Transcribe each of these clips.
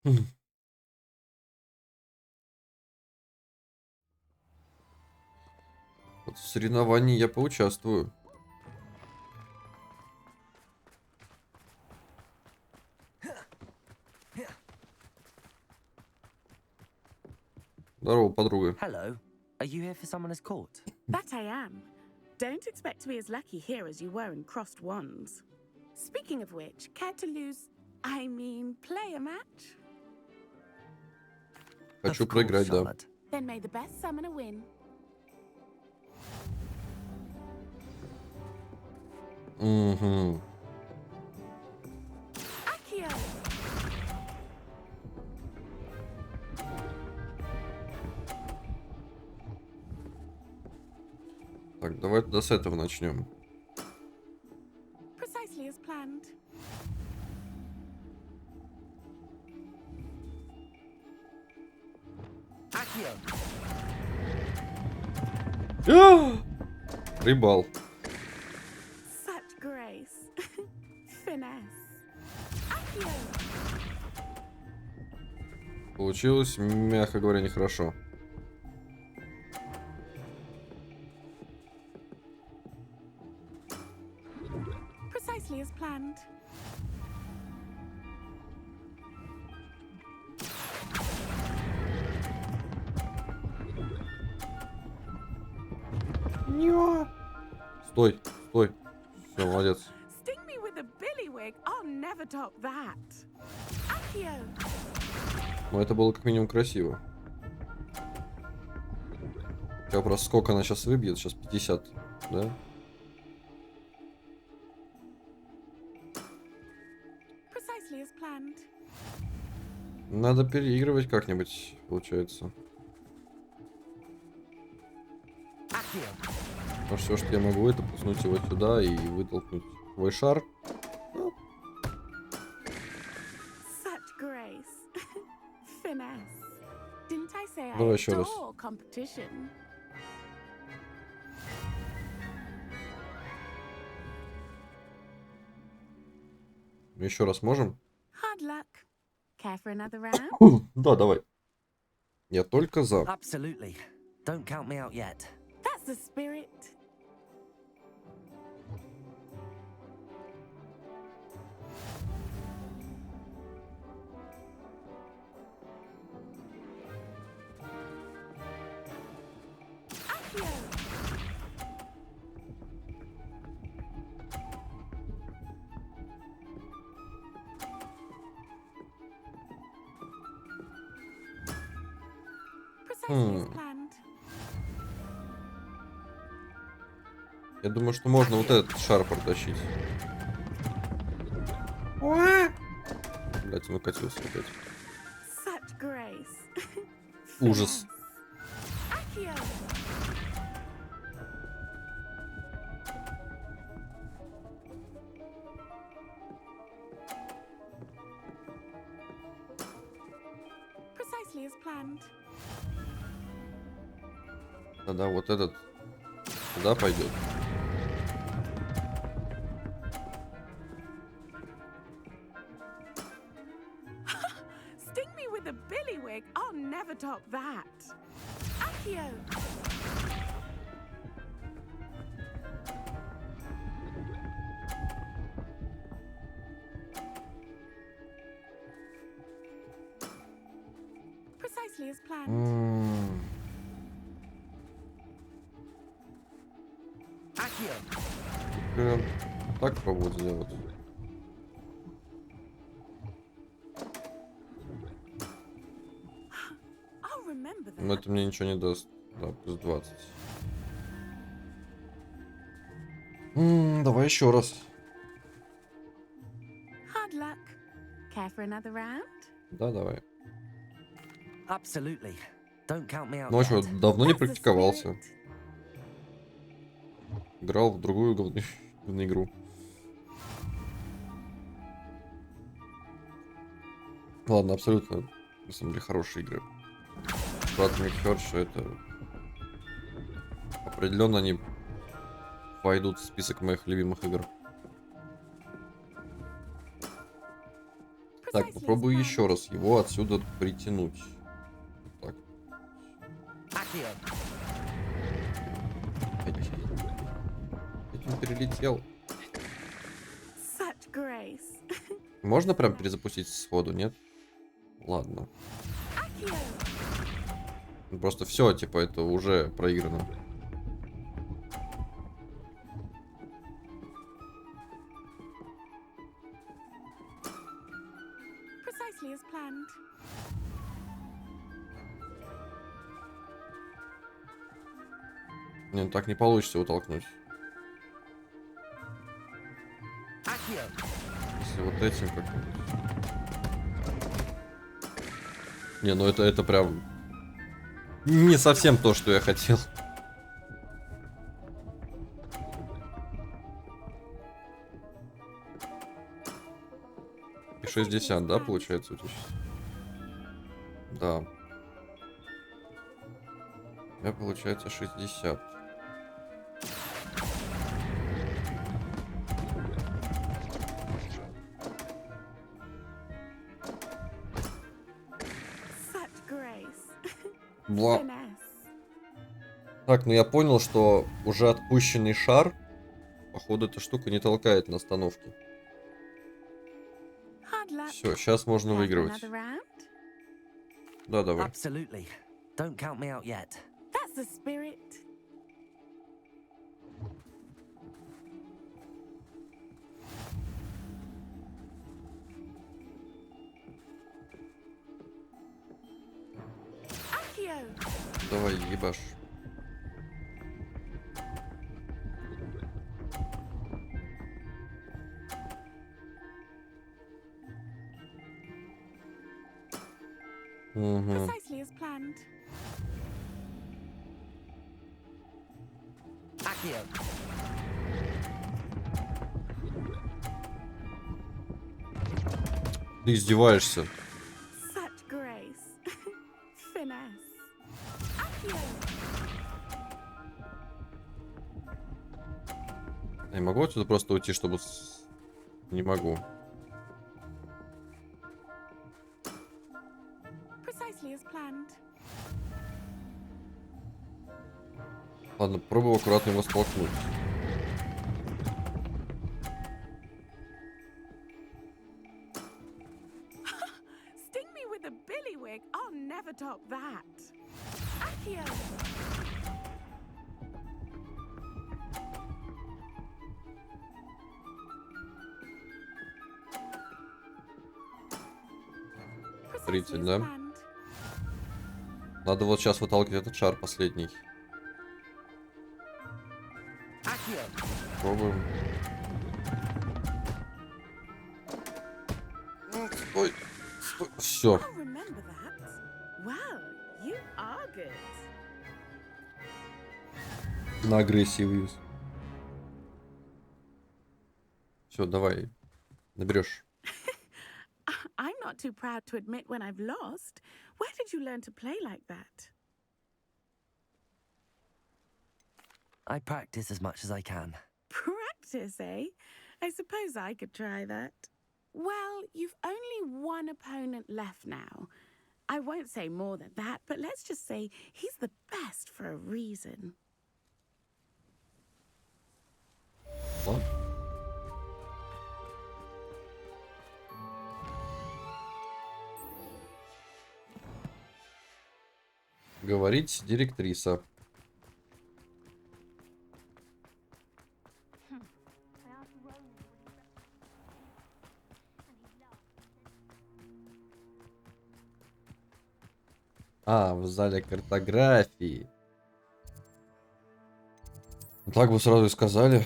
Вот в соревновании я поучаствую. Здорово, подруга. Hello. Are you here for someone as caught? That I am. Don't expect to be as lucky here as you were in Crossed Wands. Speaking of which, care to play a match? Хочу Of course, проиграть, да. Charlotte. Then may the best summoner win. Угу. Accio! Так, давай тогда с этого начнем. Precisely as planned. Accio. Рыбал. Such grace. Finesse. Accio! Получилось, мягко говоря, нехорошо. Precisely as planned. Стой, стой. Все, молодец. Sting me with a billywig. I'll never top that. Accio! Но это было как минимум красиво. Я просто сколько она сейчас выбьет? Сейчас 50, да? Precisely as planned. Надо переигрывать как-нибудь, получается. Accio. Потому что все, что я могу, это пуснуть его сюда и вытолкнуть свой шар. Such grace. Finesse. Didn't I say I Давай еще раз. adore competition? Еще раз можем? Hard luck. Care for another round? Да, давай. Я только за. Absolutely. Don't count me out yet. That's the spirit. Accio! Precisely as planned. Я думаю, что можно вот этот шар протащить. Блять, он укатился опять. Such grace. Ужас. Accio! Precisely as planned. Да-да, вот этот сюда пойдет. Sting me with a billywig. I'll never top that. Accio! Precisely as planned. Accio. Так пробовать сделать. I'll remember Но that. это мне ничего не даст. Да, плюс 20. Давай еще раз. Hard luck. Care for another round? Да, давай. Absolutely. Don't count me out Ну а что, yet. давно не That's the практиковался. spirit. Играл в другую говную игру. Ладно, абсолютно, на самом деле, хорошие игры. Правда, мне кажется, что это определенно они войдут в список моих любимых игр. Так, попробую еще раз его отсюда притянуть. Так. Accio. Этим перелетел. Such grace. Можно прям перезапустить сходу, нет? Ладно. Accio. Просто все, типа, это уже проиграно. Precisely as planned. Не, ну так не получится его толкнуть. Accio. Если вот этим как-нибудь. Не, ну это прям не совсем то, что я хотел. И 60, да, получается у тебя сейчас? Да. У меня получается 60. Such grace. Бла. Finesse. Так, ну я понял, что уже отпущенный шар, походу, эта штука не толкает на остановке. Hard luck. Все, сейчас можно Care for выигрывать. another round? Да, давай. Absolutely. Don't count me out yet. That's the spirit. Accio. Давай, ебашь. Угу. Precisely as planned. Accio. Ты издеваешься. Such grace. Finesse. Accio. Я могу отсюда просто уйти, чтобы... Не могу. Precisely as planned. Ладно, пробую аккуратно его столкнуть. Sting me with a billywig. I'll never top that. Accio. Precisely 30, as да? planned. Надо вот сейчас выталкивать этот шар последний. Accio. Пробуем. Стой. Стой. Все. I'll remember that. Well, you are good. На агрессии вывез. Все, давай. Наберешь. I'm not too proud to admit when I've lost. Where did you learn to play like that? I practice as much as I can. Practice, eh? I suppose I could try that. Well, you've only one opponent left now. I won't say more than that, but let's just say he's the best for a reason. Ладно. Говорить директриса. А, в зале картографии. Так бы сразу и сказали.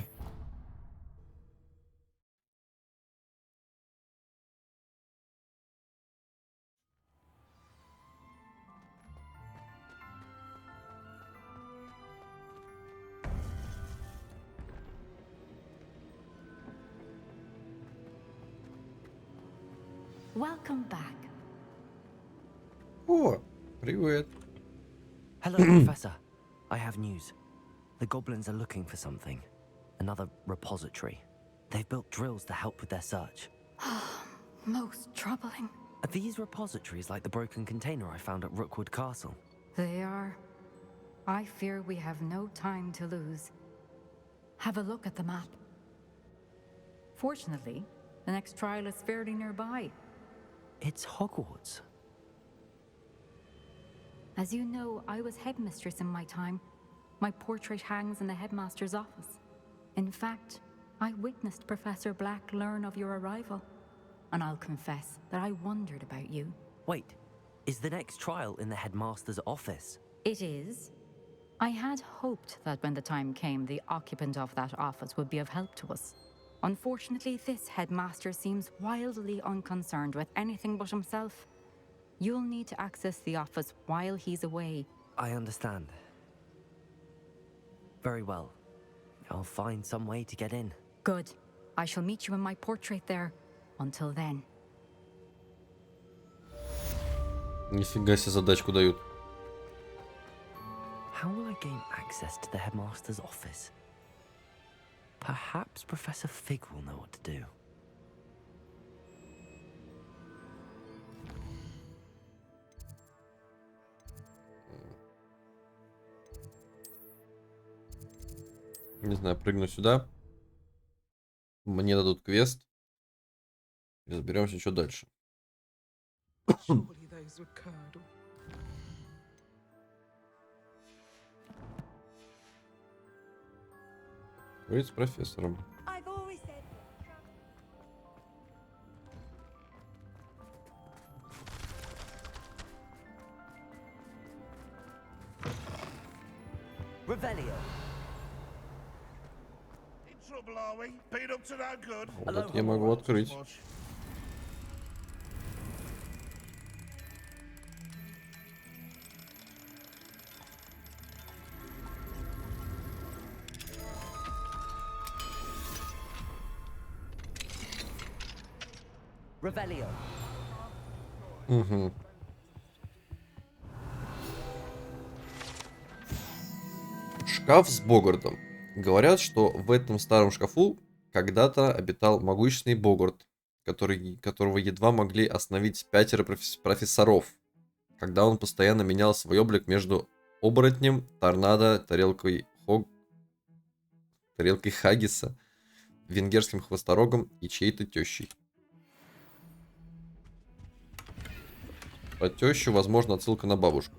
Welcome back. О, привет. Hello, Professor. I have news. The goblins are looking for something. Another repository. They've built drills to help with their search. Most troubling. Are these repositories like the broken container I found at Rookwood Castle? They are. I fear we have no time to lose. Have a look at the map. Fortunately, the next trial is fairly nearby. It's Hogwarts. As you know, I was headmistress in my time. My portrait hangs in the headmaster's office. In fact, I witnessed Professor Black learn of your arrival. And I'll confess that I wondered about you. Wait, is the next trial in the headmaster's office? It is. I had hoped that when the time came, the occupant of that office would be of help to us. Unfortunately, this headmaster seems wildly unconcerned with anything but himself. You'll need to access the office while he's away. I understand. Very well. I'll find some way to get in. Good. I shall meet you in my portrait there. Until then. Нифига себе задачку дают. How will I gain access to the headmaster's office? Perhaps Professor Fig will know what to do. Не знаю, прыгну сюда. Мне дадут квест. И разберемся, что дальше. Говорить с профессором. Revelio. Вот это я могу открыть. Revelio. Угу. Шкаф с Богартом. Говорят, что в этом старом шкафу когда-то обитал могущественный Богарт, которого едва могли остановить 5 профессоров, когда он постоянно менял свой облик между оборотнем, торнадо, тарелкой Хаггиса, венгерским хвосторогом и чьей-то тещей. Про тещу, возможно, отсылка на бабушку.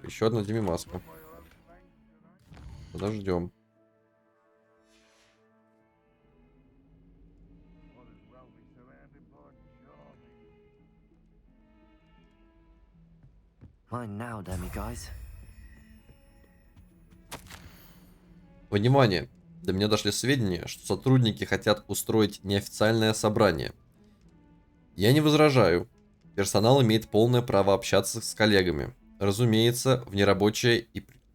Еще одна Деми-маска. Подождем. Mine now, Demi, guys. Внимание! До меня дошли сведения, что сотрудники хотят устроить неофициальное собрание. Я не возражаю. Персонал имеет полное право общаться с коллегами. Разумеется, в нерабочее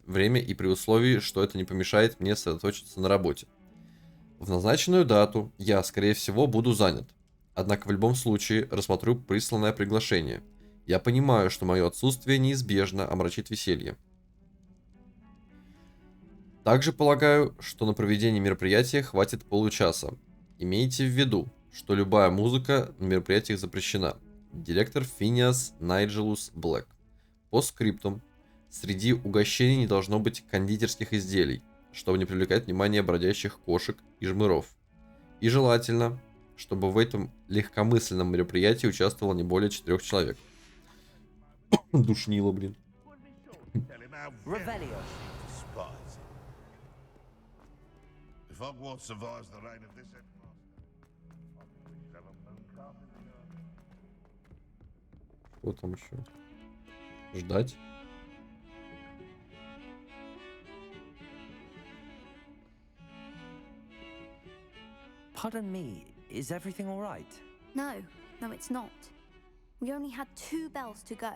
время и при условии, что это не помешает мне сосредоточиться на работе. В назначенную дату я, скорее всего, буду занят. Однако в любом случае рассмотрю присланное приглашение. Я понимаю, что мое отсутствие неизбежно омрачит веселье. Также полагаю, что на проведение мероприятия хватит получаса. Имейте в виду, что любая музыка на мероприятиях запрещена. Директор Финиас Найджелус Блэк. По скриптум. Среди угощений не должно быть кондитерских изделий, чтобы не привлекать внимание бродящих кошек и жмыров. И желательно, чтобы в этом легкомысленном мероприятии участвовало не более 4 человек. Душнило, блин. Что там еще? Ждать? Pardon me, is everything all right? No, it's not. We only had 2 bells to go,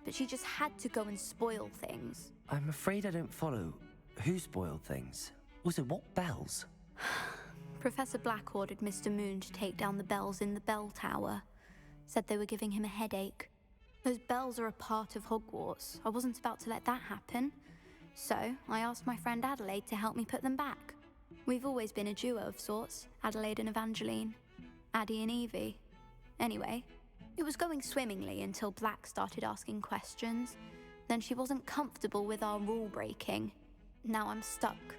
but she just had to go and spoil things. I'm afraid I don't follow. Who spoiled things? Also, what bells? Professor Black ordered Mr. Moon to take down the bells in the bell tower. Said they were giving him a headache. Those bells are a part of Hogwarts. I wasn't about to let that happen. So, I asked my friend Adelaide to help me put them back. We've always been a duo of sorts, Adelaide and Evangeline. Addie and Evie. Anyway, it was going swimmingly until Black started asking questions. Then she wasn't comfortable with our rule breaking. Now I'm stuck,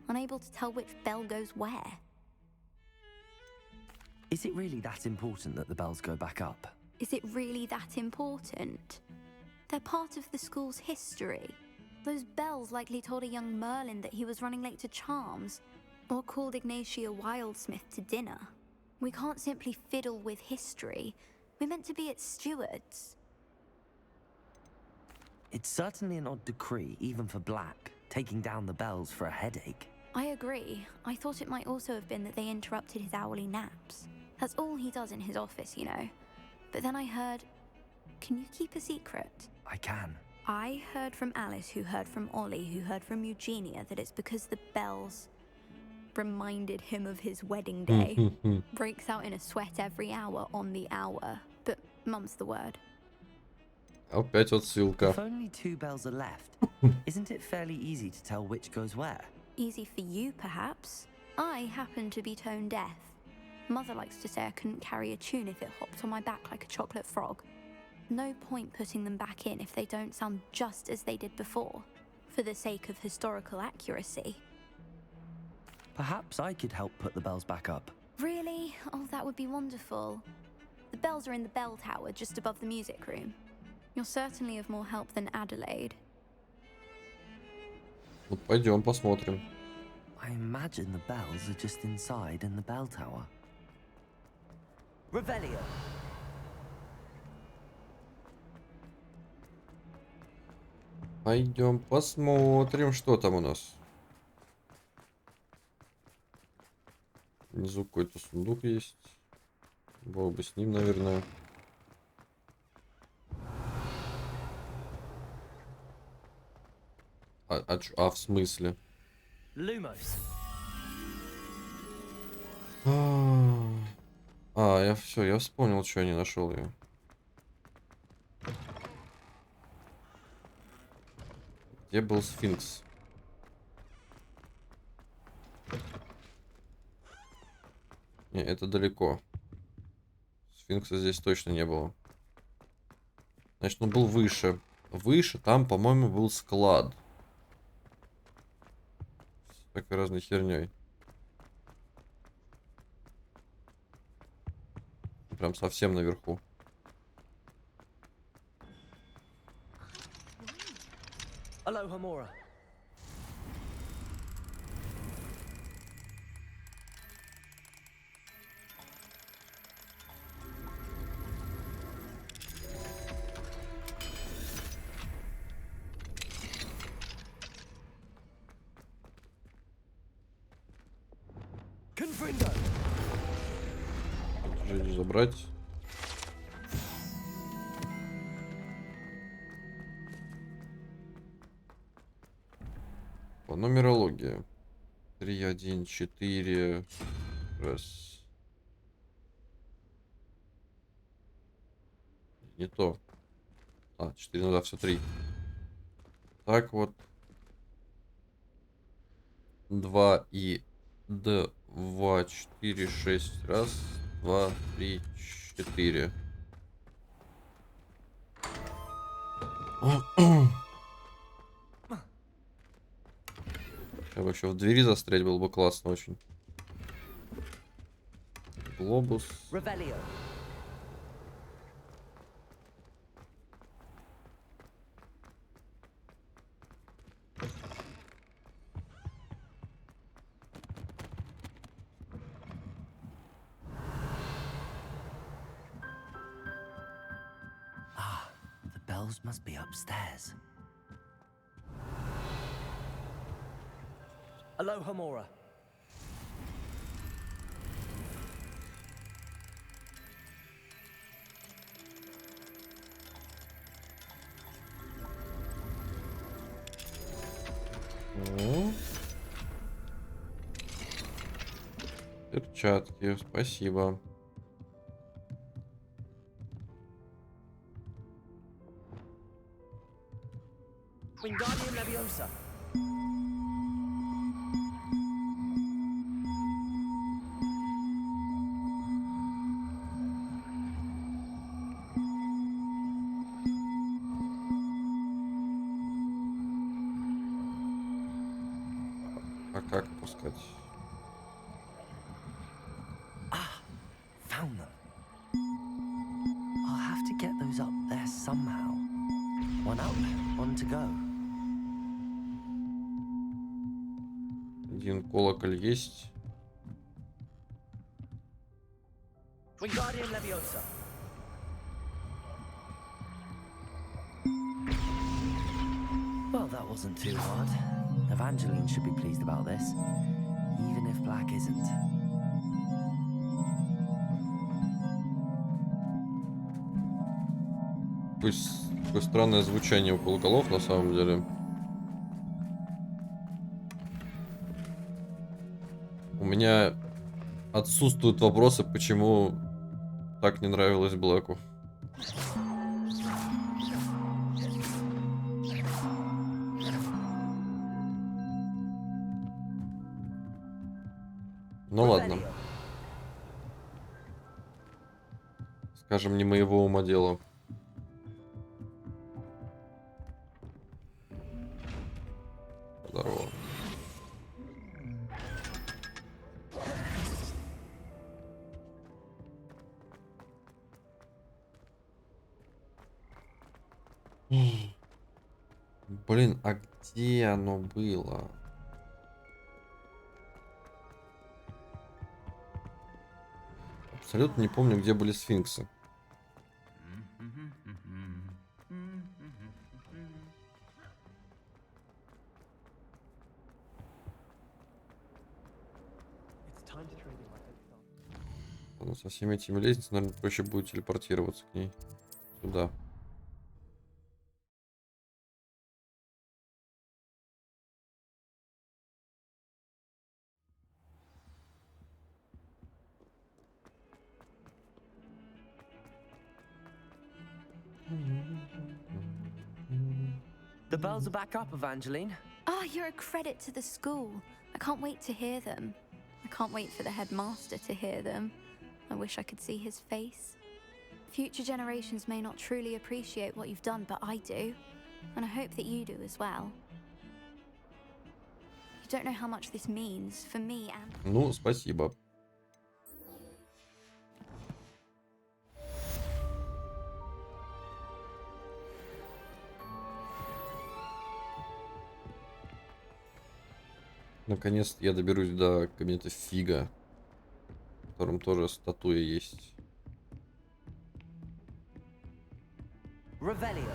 unable to tell which bell goes where. Is it really that important that the bells go back up? Is it really that important? They're part of the school's history. Those bells likely told a young Merlin that he was running late to charms, or called Ignatia Wildsmith to dinner. We can't simply fiddle with history. We're meant to be its stewards. It's certainly an odd decree, even for Black, taking down the bells for a headache. I agree. I thought it might also have been that they interrupted his hourly naps. That's all he does in his office, you know. But then I heard... Can you keep a secret? I can. I heard from Alice, who heard from Ollie, who heard from Eugenia, that it's because the bells reminded him of his wedding day. Breaks out in a sweat every hour on the hour. But mum's the word. Опять отсылка. If only 2 bells are left, isn't it fairly easy to tell which goes where? Easy for you, perhaps. I happen to be tone deaf. Mother likes to say I couldn't carry a tune if it hopped on my back like a chocolate frog. No point putting them back in if they don't sound just as they did before, for the sake of historical accuracy. Perhaps I could help put the bells back up. Really? Oh, that would be wonderful. The bells are in the bell tower just above the music room. You're certainly of more help than Adelaide. Ну, пойдем посмотрим. I imagine the bells are just inside in the bell tower. Revelio. Пойдем посмотрим, что там у нас. Внизу какой-то сундук есть. Бог бы с ним, наверное. В смысле? Lumos. Я вспомнил, что я не нашел ее. Где был сфинкс? Не, это далеко. Сфинкса здесь точно не было. Значит, он был выше. Выше там, по-моему, был склад. С такой разной херней. Прям совсем наверху. Aloha Mora. Confrindo. Забрать. По нумерологии. 3, 1, 4. Раз. Не то. 4, ну да, все 3. Так вот. 2 и 2, 4, 6. Раз, 2, 3, 4. Я бы еще в двери застрять, было бы классно очень. Глобус. Revelio. The bells must be upstairs. Aloha Mora. Перчатки, спасибо. Wingardium Leviosa. А как пускать? Found them. I'll have to get those up there somehow. One up, one to go. Один колоколь есть. Wingardium Leviosa. Well, that wasn't too hard. Evangeline should be pleased about this, even if Black isn't. Какое странное звучание у колоколов на самом деле. У меня отсутствуют вопросы, почему так не нравилось Блэку. Ну ладно. Скажем, не моего ума дело. Здорово. Блин, а где оно было? Абсолютно не помню, где были сфинксы. Ладно, со всеми этими лестницами, наверное, проще будет телепортироваться к ней. Сюда. The bells are back up, Evangeline. Oh, you're a credit to the school. I can't wait to hear them. I can't wait for the headmaster to hear them. I wish I could see his face. Future generations may not truly appreciate what you've done, but I do. And I hope that you do as well. You don't know how much this means for me and... Ну, спасибо. Наконец-то я доберусь до кабинета Фига, в котором тоже статуя есть. Revelio.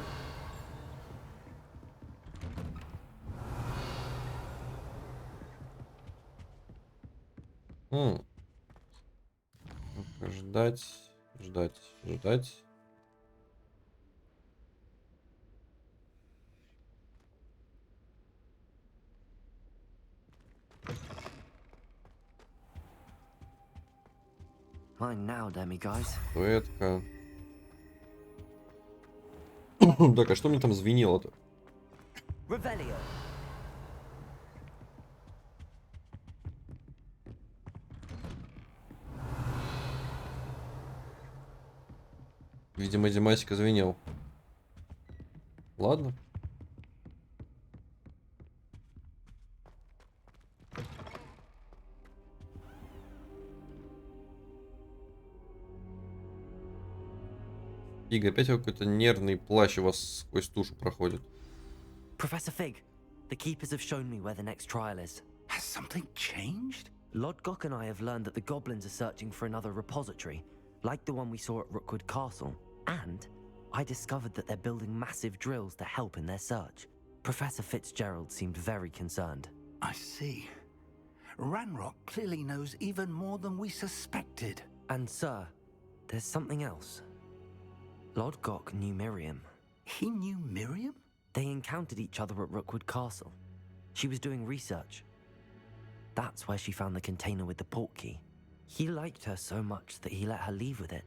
Ну-ка, ждать, ждать, ждать. Mine now, demi-guys. Статуэтка. Так, а что мне там звенело-то? Revelio. Видимо, Димасика звенел. Ладно. Фиг, опять какой-то нервный плащ у вас сквозь тушу проходит. Professor Fig, the keepers have shown me where the next trial is. Has something changed? Lodgok and I have learned that the goblins are searching for another repository, like the one we saw at Rookwood Castle. And I discovered that they're building massive drills to help in their search. Professor Fitzgerald seemed very concerned. I see. Ranrock clearly knows even more than we suspected. And sir, there's something else. Lodgok knew Miriam. He knew Miriam? They encountered each other at Rookwood Castle. She was doing research. That's where she found the container with the port key. He liked her so much that he let her leave with it,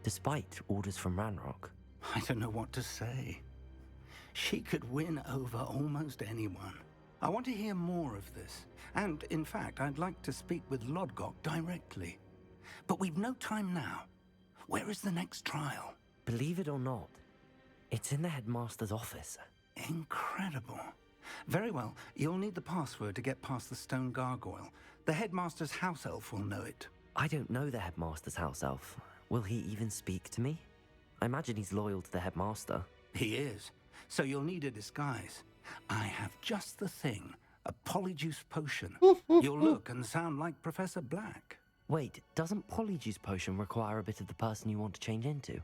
despite orders from Ranrock. I don't know what to say. She could win over almost anyone. I want to hear more of this. And, in fact, I'd like to speak with Lodgok directly. But we've no time now. Where is the next trial? Believe it or not, it's in the headmaster's office. Incredible. Very well. You'll need the password to get past the stone gargoyle. The headmaster's house elf will know it. I don't know the headmaster's house elf. Will he even speak to me? I imagine he's loyal to the headmaster. He is. So you'll need a disguise. I have just the thing. A polyjuice potion. You'll look and sound like Professor Black. Wait, doesn't Polyjuice Potion require a bit of the person you want to change into?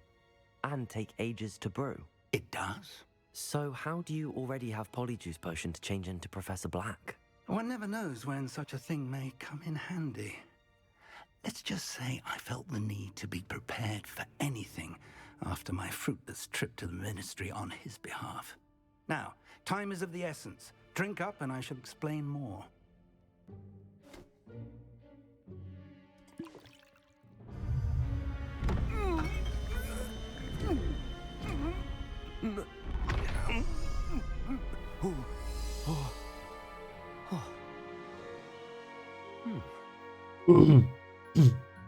And take ages to brew? It does. So how do you already have Polyjuice Potion to change into Professor Black? One never knows when such a thing may come in handy. Let's just say I felt the need to be prepared for anything after my fruitless trip to the ministry on his behalf. Now, time is of the essence. Drink up and I shall explain more.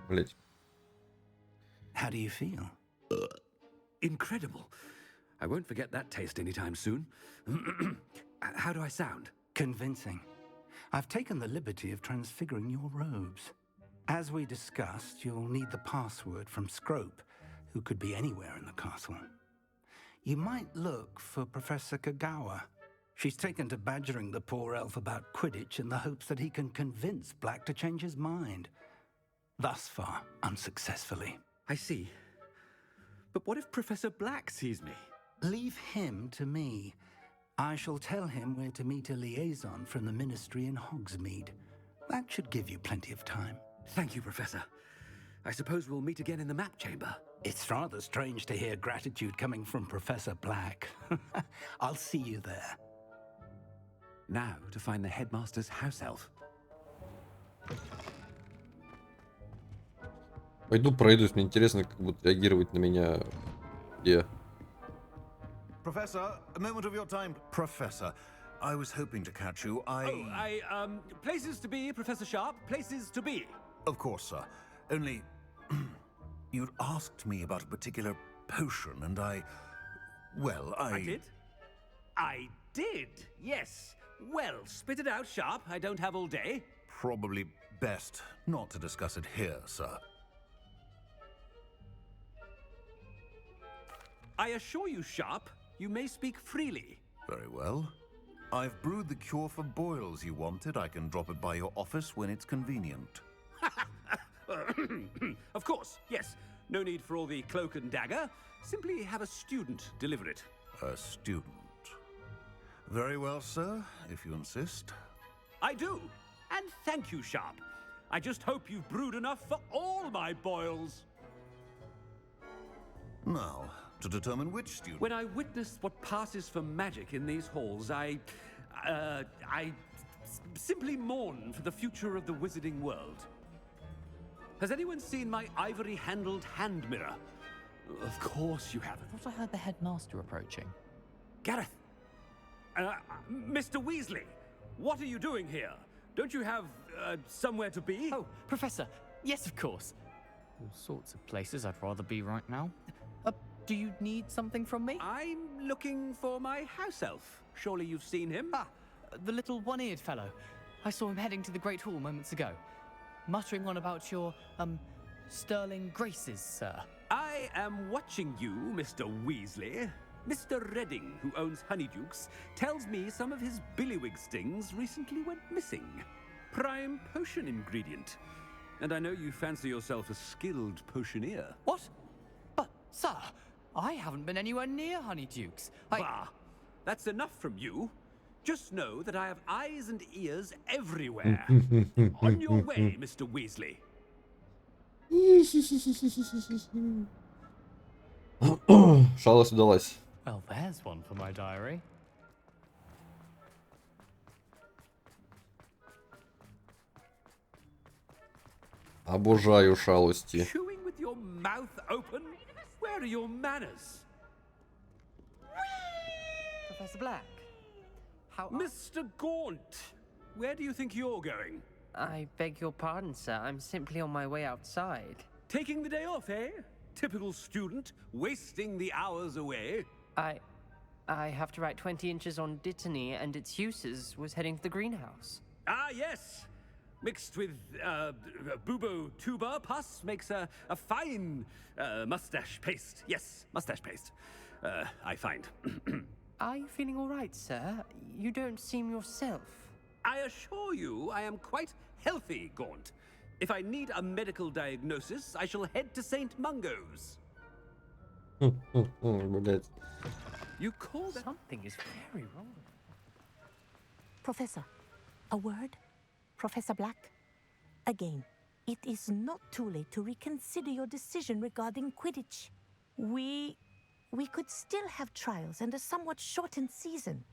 Блять. How do you feel? Incredible. I won't forget that taste anytime soon. How do I sound? Convincing. I've taken the liberty of transfiguring your robes. As we discussed, you'll need the password from Scrope, who could be anywhere in the castle. You might look for Professor Kagawa. She's taken to badgering the poor elf about Quidditch in the hopes that he can convince Black to change his mind. Thus far, unsuccessfully. I see. But what if Professor Black sees me? Leave him to me. I shall tell him where to meet a liaison from the ministry in Hogsmeade. That should give you plenty of time. Thank you, Professor. I suppose we'll meet again in the map chamber. It's rather strange to hear gratitude coming from Professor Black. I'll see you there. Now to find the headmaster's house elf. Пойду пройдусь, мне интересно, как будут реагировать на меня где. Professor, a moment of your time. Professor, I was hoping to catch you. Places to be, Professor Sharp, places to be. Of course, sir. Only, you'd asked me about a particular potion, and I did? I did, yes. Well, spit it out, Sharp. I don't have all day. Probably best not to discuss it here, sir. I assure you, Sharp, you may speak freely. Very well. I've brewed the cure for boils you wanted. I can drop it by your office when it's convenient. Of course, yes. No need for all the cloak and dagger. Simply have a student deliver it. A student. Very well, sir, if you insist. I do. And thank you, Sharp. I just hope you've brewed enough for all my boils. Now, to determine which student... When I witness what passes for magic in these halls, I simply mourn for the future of the wizarding world. Has anyone seen my ivory-handled hand mirror? Of course you haven't. I thought I heard the headmaster approaching. Gareth! Mr. Weasley, what are you doing here? Don't you have, somewhere to be? Oh, Professor, yes, of course. All sorts of places I'd rather be right now. Do you need something from me? I'm looking for my house elf. Surely you've seen him? Ah, the little one-eared fellow. I saw him heading to the Great Hall moments ago, muttering on about your, sterling graces, sir. I am watching you, Mr. Weasley. Mr. Redding, who owns Honeydukes, tells me some of his billywig stings recently went missing. Prime potion ingredient. And I know you fancy yourself a skilled potioneer. What? But, sir, I haven't been anywhere near Honeydukes. Bah! That's enough from you. Just know that I have eyes and ears everywhere. On your way, Mr. Weasley. Шалость удалась. Well, there's one for my diary. Обожаю шалости. Chewing with your mouth open? Where are your manners? Professor Black, how... Mr. Gaunt, where do you think you're going? I beg your pardon, sir. I'm simply on my way outside. Taking the day off, eh? Typical student, wasting the hours away. I have to write 20 inches on Dittany and its uses was heading to the greenhouse. Ah, yes. Mixed with bubo tuber pus makes a fine mustache paste. Yes, mustache paste. I find. Are you feeling all right, sir? You don't seem yourself. I assure you I am quite healthy, Gaunt. If I need a medical diagnosis, I shall head to St. Mungo's. Блять. You call that... Something is very wrong. Professor, a word? Professor Black? Again, it is not too late to reconsider your decision regarding Quidditch. We could still have trials and a somewhat shortened season.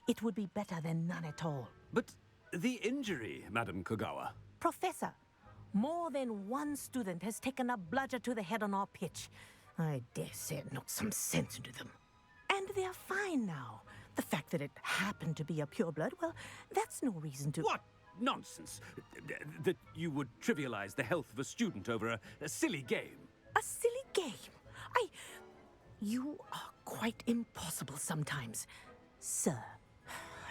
It would be better than none at all. But the injury, Madam Kogawa. Professor, more than one student has taken a bludger to the head on our pitch. I dare say it knocked some sense into them. And they're fine now. The fact that it happened to be a pureblood, well, that's no reason to... What nonsense! That you would trivialize the health of a student over a silly game. A silly game? You are quite impossible sometimes. Sir,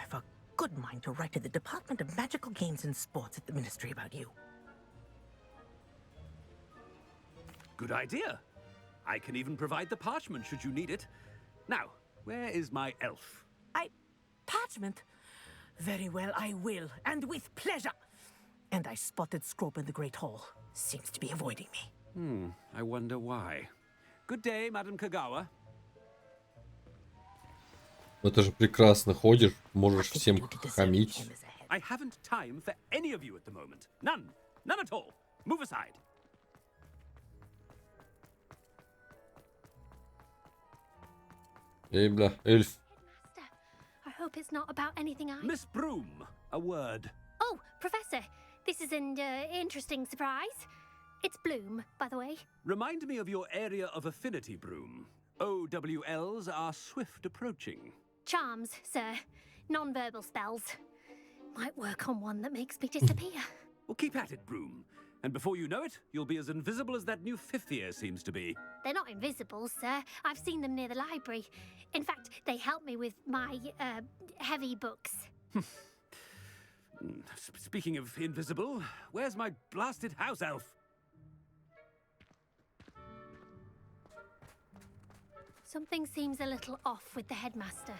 I've a good mind to write to the Department of Magical Games and Sports at the Ministry about you. Good idea. I can even provide the parchment should you need it. Now, where is my elf? Parchment? Very well, I will, and with pleasure. And I spotted Scrope in the Great Hall. Seems to be avoiding me. I wonder why. Good day, Madam Kogawa. Это же прекрасно. Ходишь, можешь всем хамить. I haven't time for any of you at the moment. None. None at all. Move aside. Эй, бля, эльф. I hope it's not about anything I... Miss Broom, a word. Oh, Professor, this is an interesting surprise. It's Bloom, by the way. Remind me of your area of affinity, Broom. OWLs are swift approaching. Charms, sir. Non-verbal spells. Might work on one that makes me disappear. Well, keep at it, Broom. And before you know it, you'll be as invisible as that new fifth year seems to be. They're not invisible, sir. I've seen them near the library. In fact, they help me with my, heavy books. Speaking of invisible, where's my blasted house elf? Something seems a little off with the headmaster.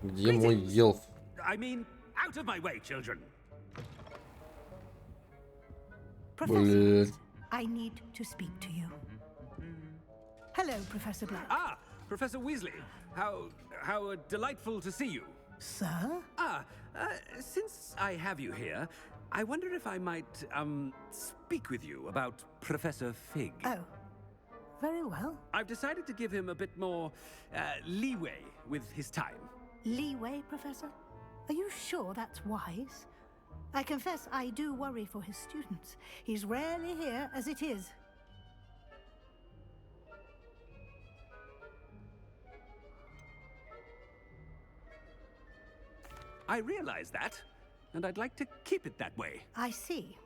Где мой елф? I mean, out of my way, children. Professor, I need to speak to you. Hello, Professor Black. Ah, Professor Weasley. How delightful to see you. Sir? Since I have you here, I wonder if I might, speak with you about Professor Fig. Oh, very well. I've decided to give him a bit more, leeway with his time. Leeway, Professor? Are you sure that's wise? I confess I do worry for his students. He's rarely here as it is. I realize that, and I'd like to keep it that way. I see.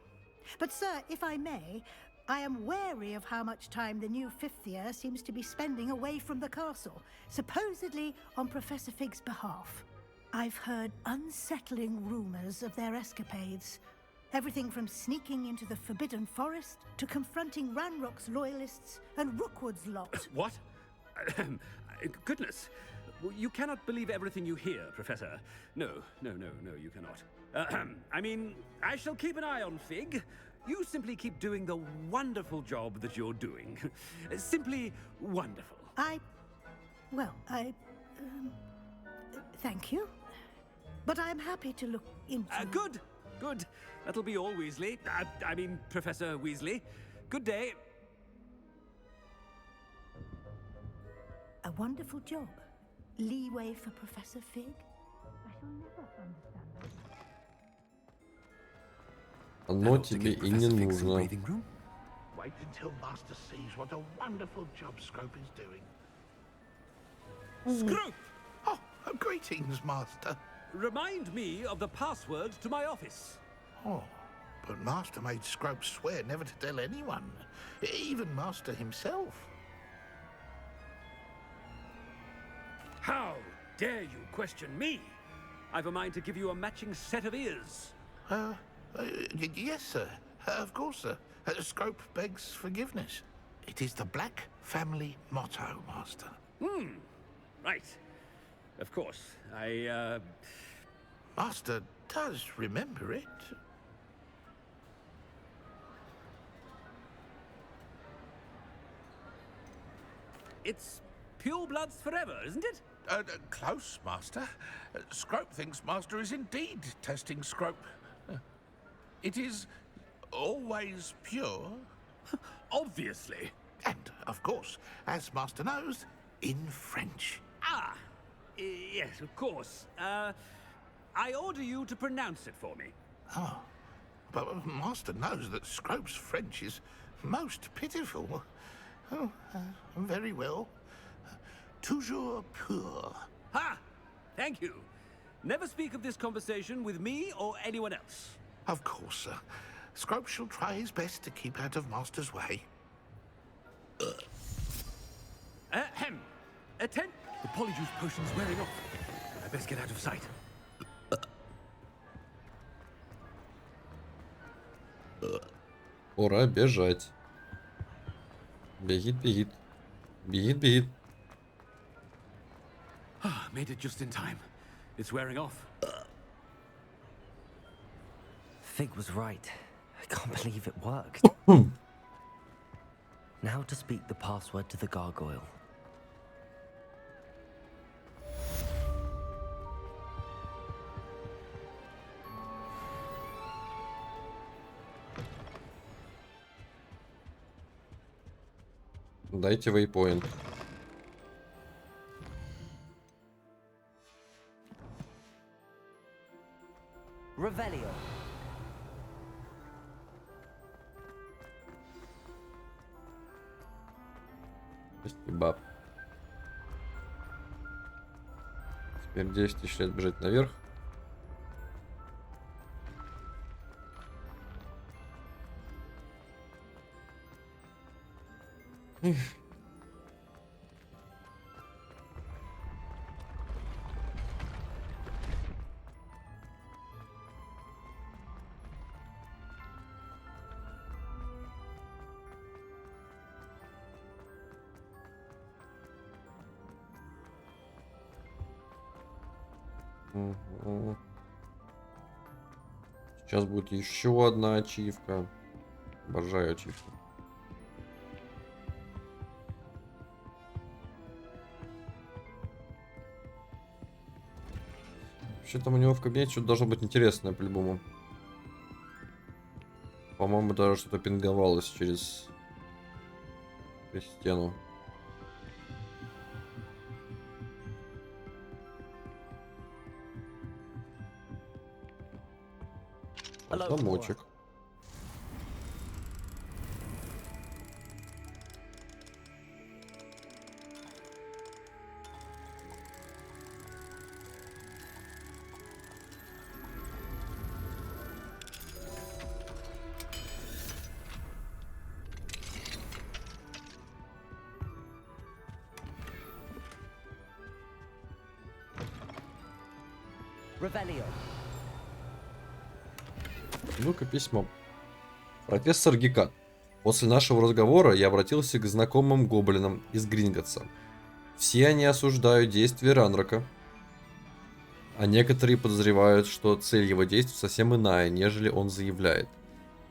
But, sir, if I may, I am wary of how much time the new fifth year seems to be spending away from the castle, supposedly on Professor Fig's behalf. I've heard unsettling rumors of their escapades. Everything from sneaking into the Forbidden Forest to confronting Ranrock's loyalists and Rookwood's lot. What? Goodness. You cannot believe everything you hear, Professor. No, you cannot. I mean, I shall keep an eye on Fig. You simply keep doing the wonderful job that you're doing. Simply wonderful. Thank you. But I'm happy to look into... Good. That'll be all, Weasley. I mean, Professor Weasley. Good day. A wonderful job. Leeway for Professor Fig? I shall never understand that. Оно тебе и не нужно. Wait until Master sees what a wonderful job Scrope is doing. Scrope! Oh, greetings, Master. Remind me of the password to my office. Oh, but Master made Scrope swear never to tell anyone, even Master himself. How dare you question me? I've a mind to give you a matching set of ears. Yes, sir. Of course, sir. Scrope begs forgiveness. It is the Black family motto, Master. Right. Of course. Master does remember it. It's pure bloods forever, isn't it? Close, Master. Scrope thinks Master is indeed testing Scrope. It is always pure. Obviously. And, of course, as Master knows, in French. Ah, yes, of course. I order you to pronounce it for me. Oh, but Master knows that Scrope's French is most pitiful. Oh, very well. Toujours pur. Ha! Thank you. Never speak of this conversation with me or anyone else. Of course, sir. Scrope shall try his best to keep out of Master's way. Ahem. The polyjuice potion's wearing off. I best get out of sight. Пора бежать. Бегит, бегит. Бегит, бегит. Made it just in time. It's wearing off. Fig was right. I can't believe it worked. Now to speak the password to the gargoyle. Дайте вейпоинт. Revelio. Спасибо. Теперь 10 тысяч лет бежать наверх. Угу. Сейчас будет еще одна ачивка. Обожаю ачивки. Вообще там у него в кабинете что-то должно быть интересное по-любому. По-моему, даже что-то пинговалось через стену. Замочек. Revelio. Ну-ка, письмо. Профессор Гекат. После нашего разговора я обратился к знакомым гоблинам из Гринготса. Все они осуждают действия Ранрока, а некоторые подозревают, что цель его действий совсем иная, нежели он заявляет.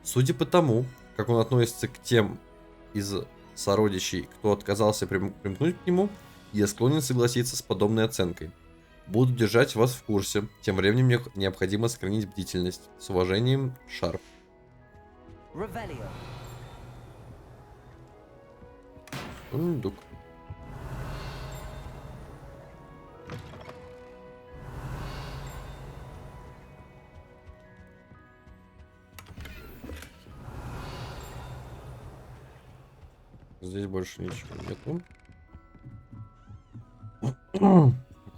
Судя по тому, как он относится к тем из сородичей, кто отказался примкнуть к нему, я склонен согласиться с подобной оценкой. Буду держать вас в курсе. Тем временем мне необходимо сохранить бдительность. С уважением, Шарп. Revelio. Сундук. Здесь больше ничего нету.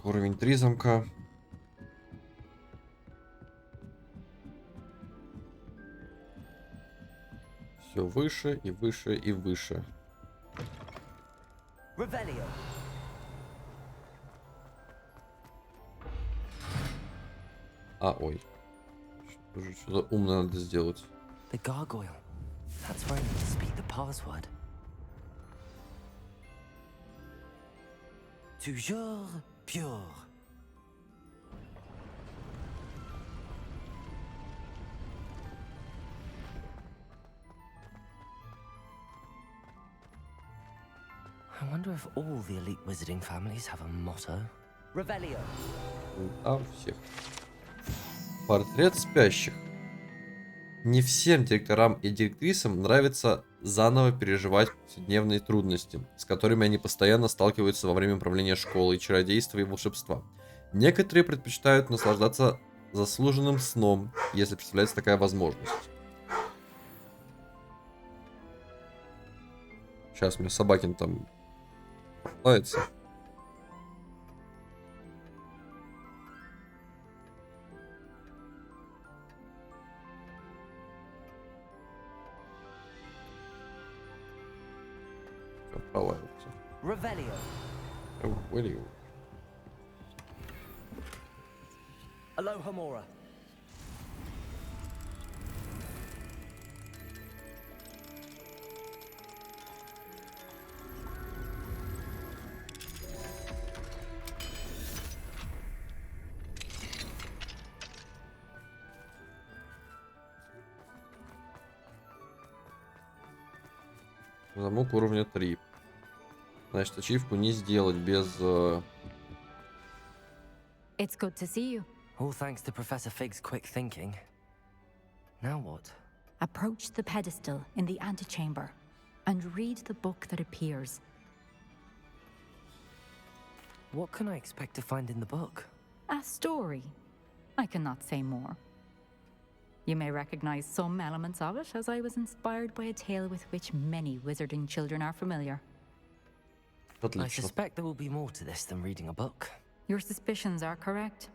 Уровень 3 замка. — Все выше и выше и выше. Revelio. Ой. Что-то умное надо сделать. The gargoyle. That's where I need to speak the password. Toujours pure. I wonder if all the elite wizarding families have a motto. Revelio. А у всех. Портрет спящих. Не всем директорам и директрисам нравится заново переживать повседневные трудности, с которыми они постоянно сталкиваются во время управления школой, чародейства и волшебства. Некоторые предпочитают наслаждаться заслуженным сном, если представляется такая возможность. Сейчас мне Собакин там лается. Пролавился. Revelio. Aloha Mora. Замок уровня 3. Значит, ачивку не сделать без... It's good to see you. All thanks to Professor Fig's quick thinking. Now what? Approach the pedestal in the antechamber and read the book that appears. What can I expect to find in the book? A story. I cannot say more. You may recognize some elements of it, as I was inspired by a tale with which many wizarding children are familiar. I suspect there will be more to this than reading a book. Your suspicions are correct.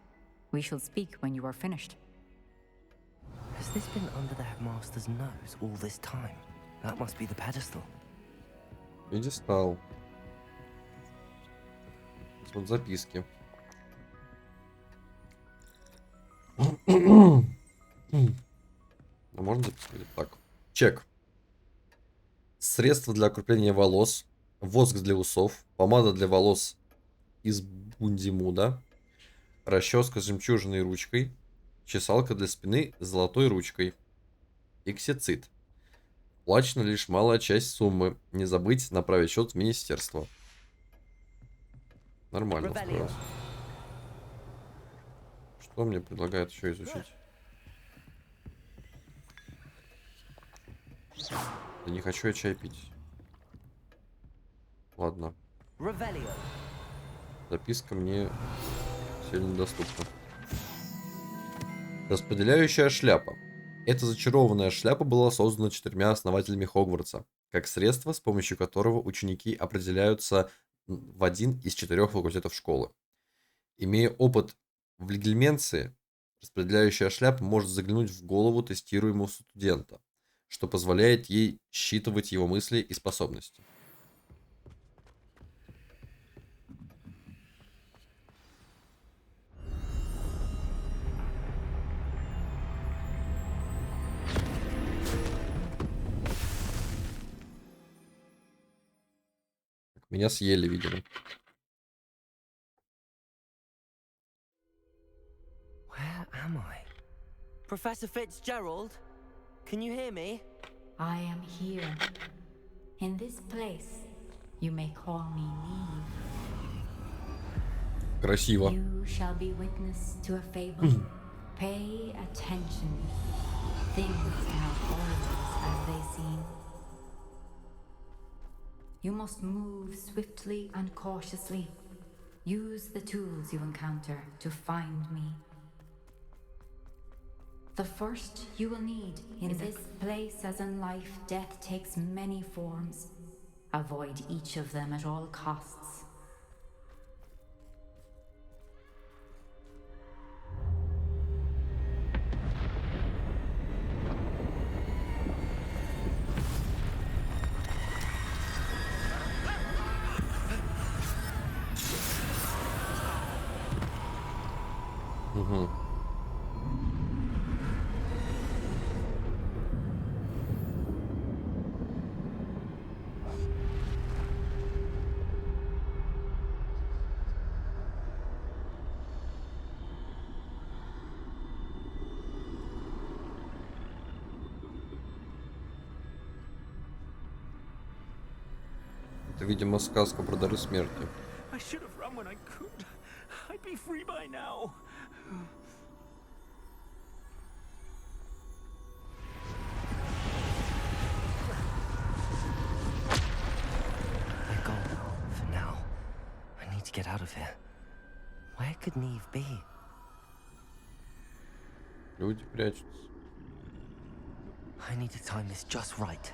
We shall speak when you are finished. Has this been under the headmaster's nose all this time? That must be the pedestal. Пьедестал. Вот записки. А можно записывать? Так. Чек. Средства для укрепления волос. Воск для усов. Помада для волос из бундимуда. Расческа с жемчужиной ручкой. Чесалка для спины с золотой ручкой. Иксицид. Плачена лишь малая часть суммы. Не забыть направить счет в министерство. Нормально. Справился. Что мне предлагают еще изучить? Да не хочу я чай пить. Ладно. Записка мне сильно доступна. Распределяющая шляпа. Эта зачарованная шляпа была создана 4 основателями Хогвартса, как средство, с помощью которого ученики определяются в один из 4 факультетов школы. Имея опыт в легильменции, распределяющая шляпа может заглянуть в голову тестируемого студента, что позволяет ей считывать его мысли и способности. Меня съели, видимо. Where am I? Professor Fitzgerald? Can you hear me? I am here. In this place, you may call me Neve. Красиво. You shall be witness to a fable. Pay attention. Things are not always as they seem. You must move swiftly and cautiously. Use the tools you encounter to find me. The first you will need in this place, as in life, death takes many forms. Avoid each of them at all costs. Это, видимо, сказка про дары смерти. I should have run when I could. I'd be free by now. They're gone for now. I need to get out of here. Where could Neve be? Люди прячутся. I need to time this just right.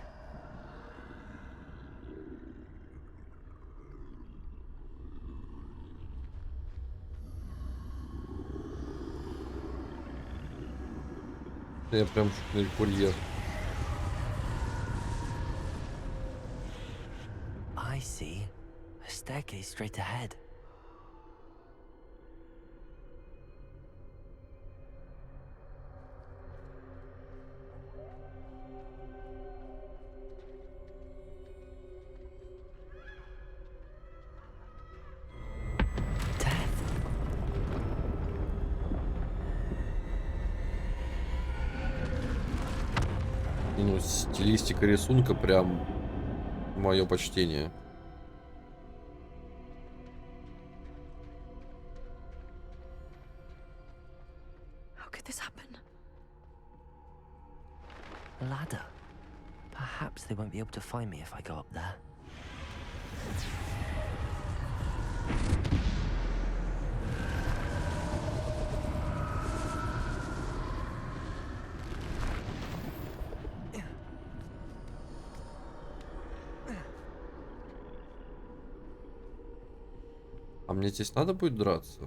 Я прям курьер. I see a staircase straight ahead. Ну, стилистика рисунка прям мое почтение. How could this happen? A ladder. Perhaps they won't be able to find me if I go up there. А мне здесь надо будет драться?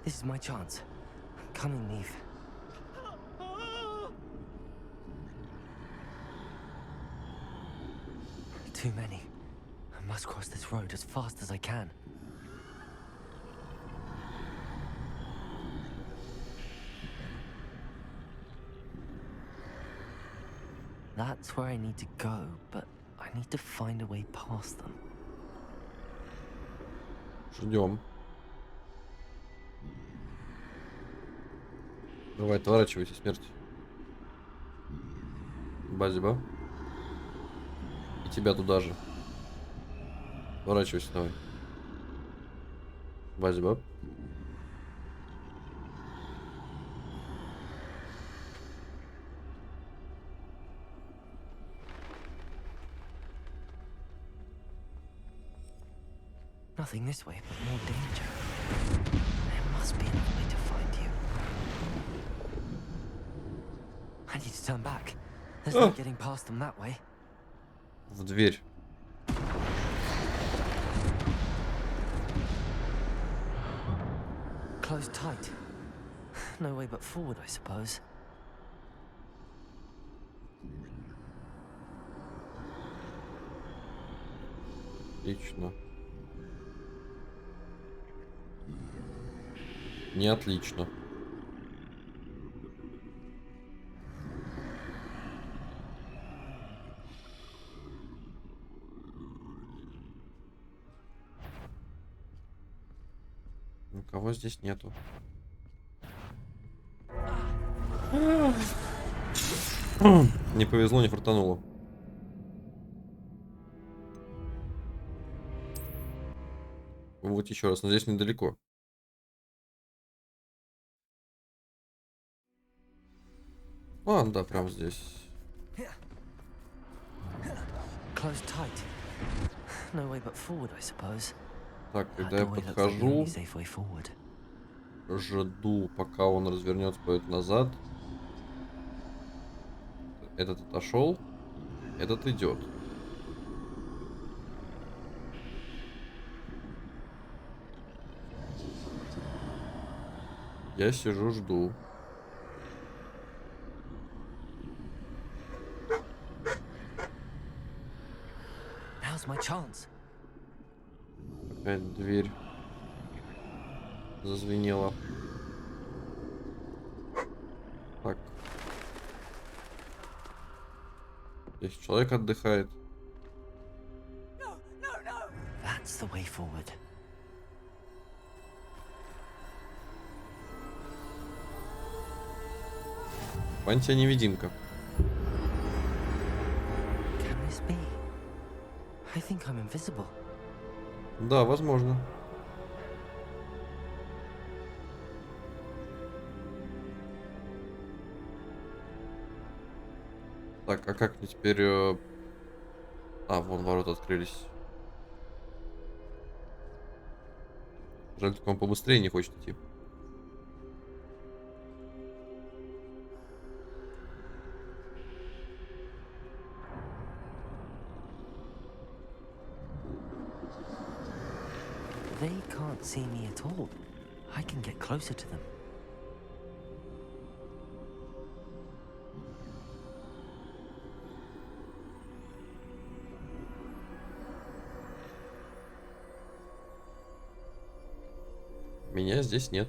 This is my chance. I'm coming, Neve. Too many. I must cross this road as fast as I can. That's where I need to go, but I need to find a way past them. Ждем. Давай, отворачивайся, смерть. Базиба. И тебя туда же. Отворачивайся, давай. Базиба. Nothing this way, but more danger. There must be another way to find you. I need to turn back. There's no getting past them that way. В дверь. Closed tight. No way but forward, I suppose. Отлично. Не отлично. Никого здесь нету. Не повезло, не фартануло. Вот еще раз, но здесь недалеко. А, да, прям здесь. Closed tight. No way but forward, I suppose. Так, когда я подхожу, жду, пока он развернется, пойдет назад. Этот отошел, этот идет. Я сижу, жду. Now's my chance. Опять дверь зазвенела. Так. Здесь человек отдыхает. That's the way forward. Пантия-невидимка. Can this be? I think I'm invisible. Да, возможно. Так, а как мне теперь... А, вон ворота открылись. Жаль, только он побыстрее не хочет идти. They can't see me at all. I can get closer to them. Меня здесь нет.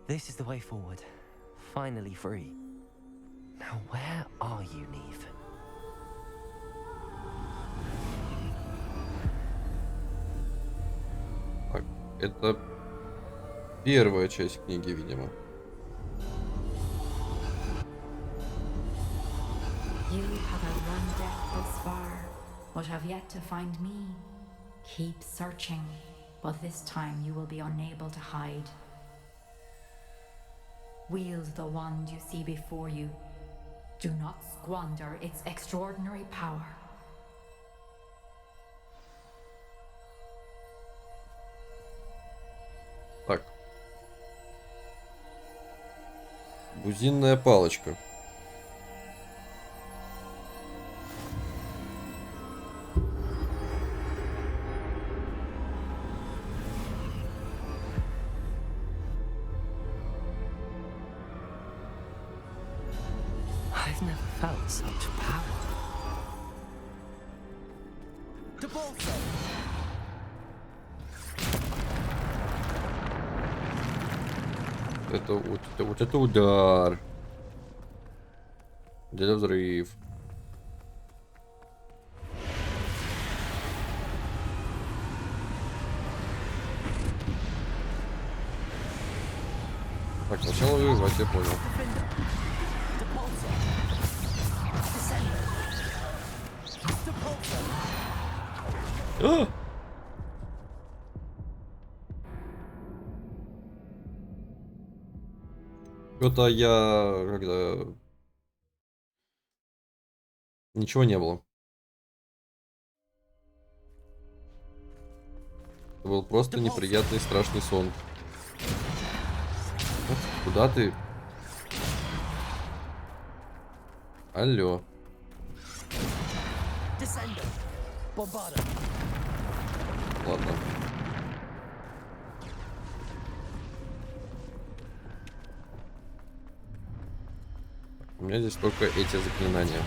This is the way forward. Finally free. Now where are you, Neve? Так, это первая часть книги, видимо. You have outrun death thus far, but have yet to find me. Keep searching, but this time you will be unable to hide. Wield the wand you see before you. Do not squander its extraordinary power. Так. Бузинная палочка. I've never felt such power. Это удар. Где взрыв? Так, сначала вызвать, я понял. А! Это я... Когда... Ничего не было. Это был просто неприятный страшный сон. Куда ты? Алло. Ладно. У меня здесь только эти заклинания.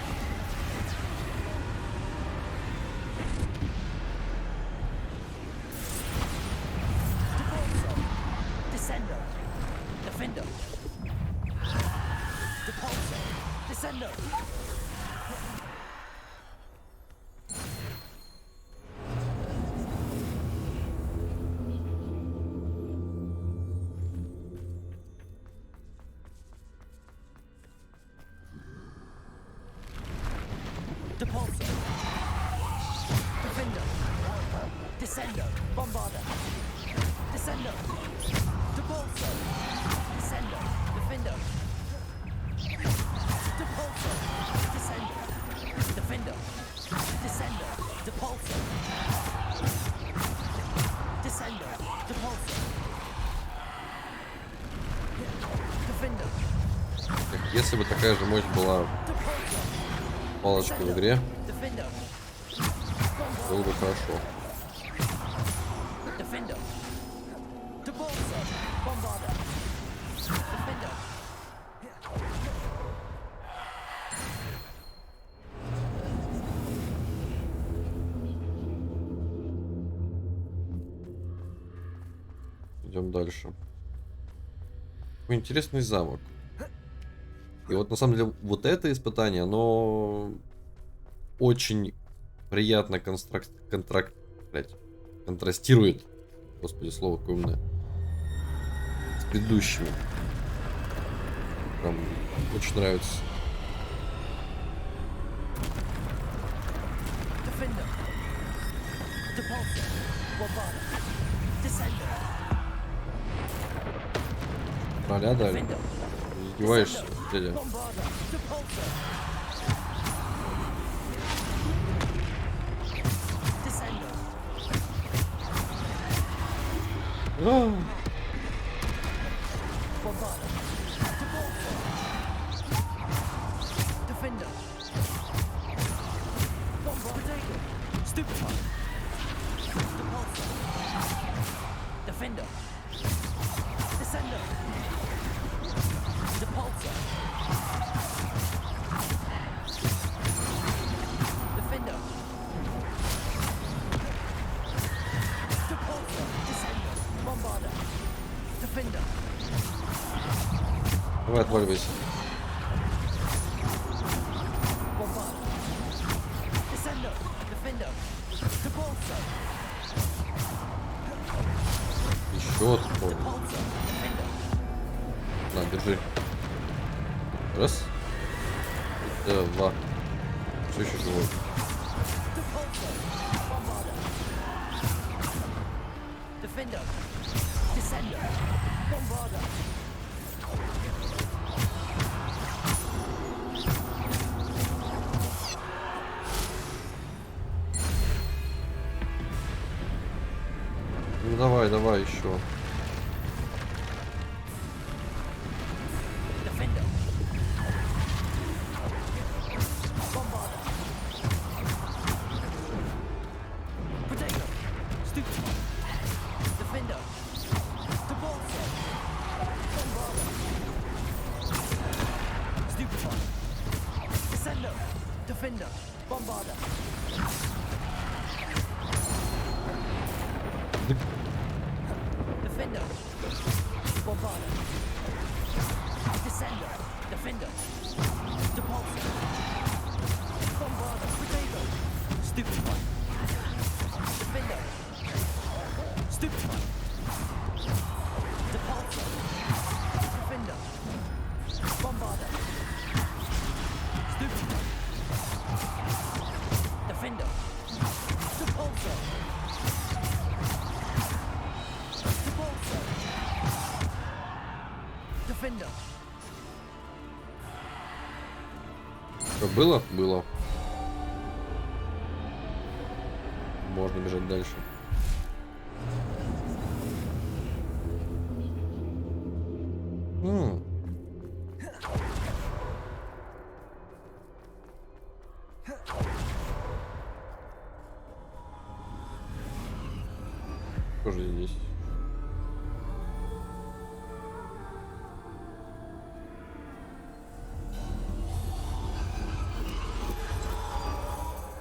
Если бы такая же мощь была палочка в игре, было бы хорошо. Идем дальше. Какой интересный замок. И вот на самом деле вот это испытание, оно очень приятно контрастирует. Господи, слово какое умное. С предыдущими. Прям очень нравится. Depulsor. Bombarda. Descender. Короля дали. Издеваешься, дядя. Bombarda. Depulsor. Descender. Bombarda. Depulsor. Defender. Bombarda. Stupefy. Depulsor. Defender. Descender. Depulsor. Defender. Depulsor. Descender. Bombarda. Defender. Давай, отваливайся. Bombarda. Descender. Defender. Depulsor. Еще такой. Depulsor. Defender. На, держи. Раз. Два. Все еще живой. Depulsor. Bombarda. Defender. Descender. Bombarda. Ну давай, давай еще. Defender. Bombarda. Potato. Stupefy. Defender. Depulsor. Bombarda. Stupefy. Descender. Defender. Bombarda. Defender. Bombarda. Descender. Defender. Depulsor. Bombarda. Potato. Stupefy. Defender. Stupefy. Depulsor. Defender. Bombarda. Stupefy. Defender. Depulsor. Depulsor. Defender. Что было? Было. Можно бежать дальше. Что же здесь?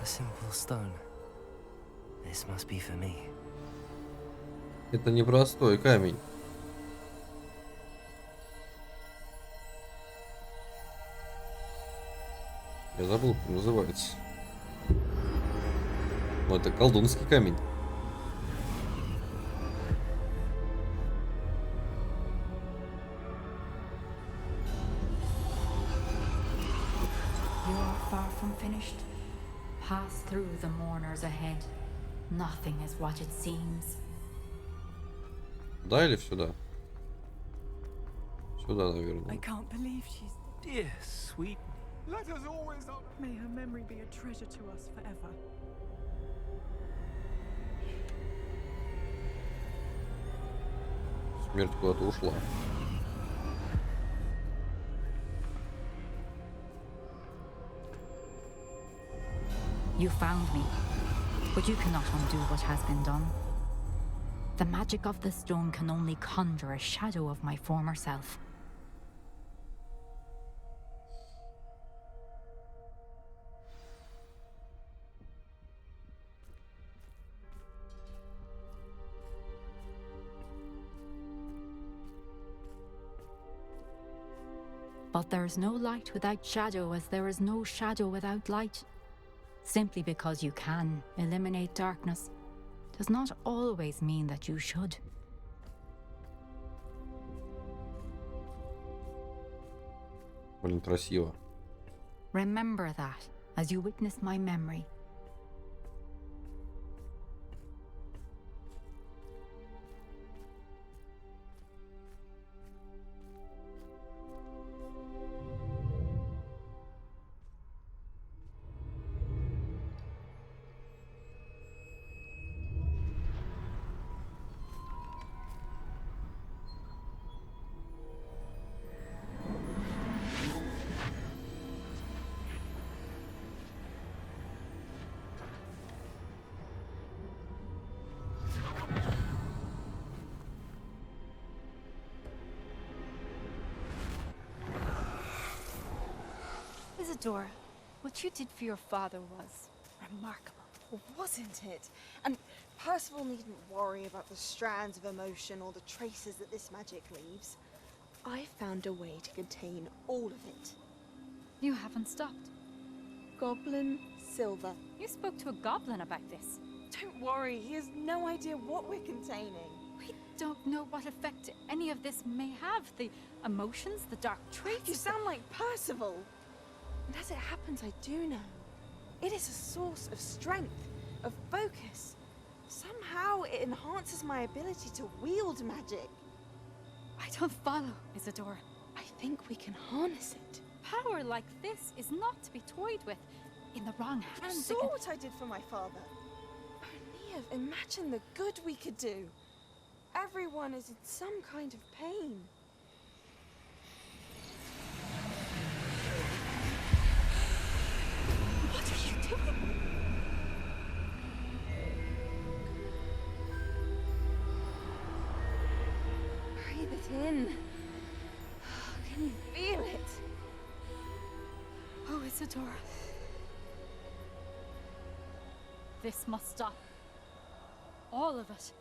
A simple stone. This must be for me. Это непростой камень. Я забыл, как он называется. Но это колдунский камень. You are far from finished. Pass through the mourners ahead. Nothing is what it seems. Да или сюда? Сюда, наверное. I can't believe she's Dear sweet. Let us always honor. May her memory be a treasure to us forever. Смерть куда-то ушла. You found me, but you cannot undo what has been done. The magic of the stone can only conjure a shadow of my former self. But there is no light without shadow, as there is no shadow without light. Simply because you can eliminate darkness does not always mean that you should. Блин, красиво. Remember that as you witness my memory. Isadora, what you did for your father was remarkable. Wasn't it? And Percival needn't worry about the strands of emotion or the traces that this magic leaves. I found a way to contain all of it. You haven't stopped. Goblin silver. You spoke to a goblin about this. Don't worry, he has no idea what we're containing. We don't know what effect any of this may have. The emotions, the dark traits. You sound like Percival. And as it happens, I do know. It is a source of strength, of focus. Somehow it enhances my ability to wield magic. I don't follow, Isadora. I think we can harness it. Power like this is not to be toyed with. In the wrong You hands, saw what I did for my father. O'Neill, imagine the good we could do. Everyone is in some kind of pain. What are you doing? Breathe it in. Can you feel it? Oh, Isadora. This must stop. All of it.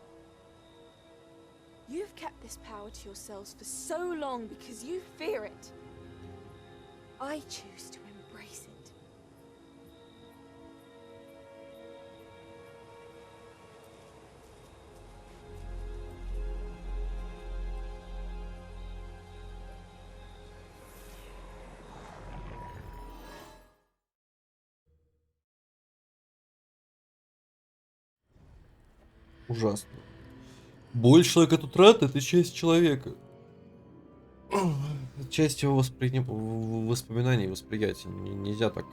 You've kept this power to yourselves for so long because you fear it. I choose to embrace it. Ужасно. Боль человека тут рад, это часть человека. Часть его воспоминаний, восприятия. Нельзя так.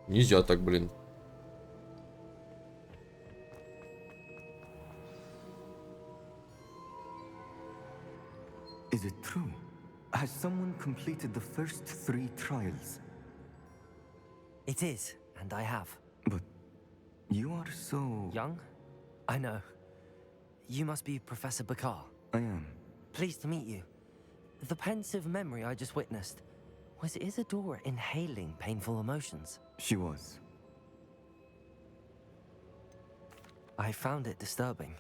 Нельзя так, блин. Is it true? Has someone completed the first 3 trials? It is, and I have. But you are so... Young? I know. You must be Professor Bakar. I am. Pleased to meet you. The pensive memory I just witnessed, was Isadora inhaling painful emotions? She was. I found it disturbing.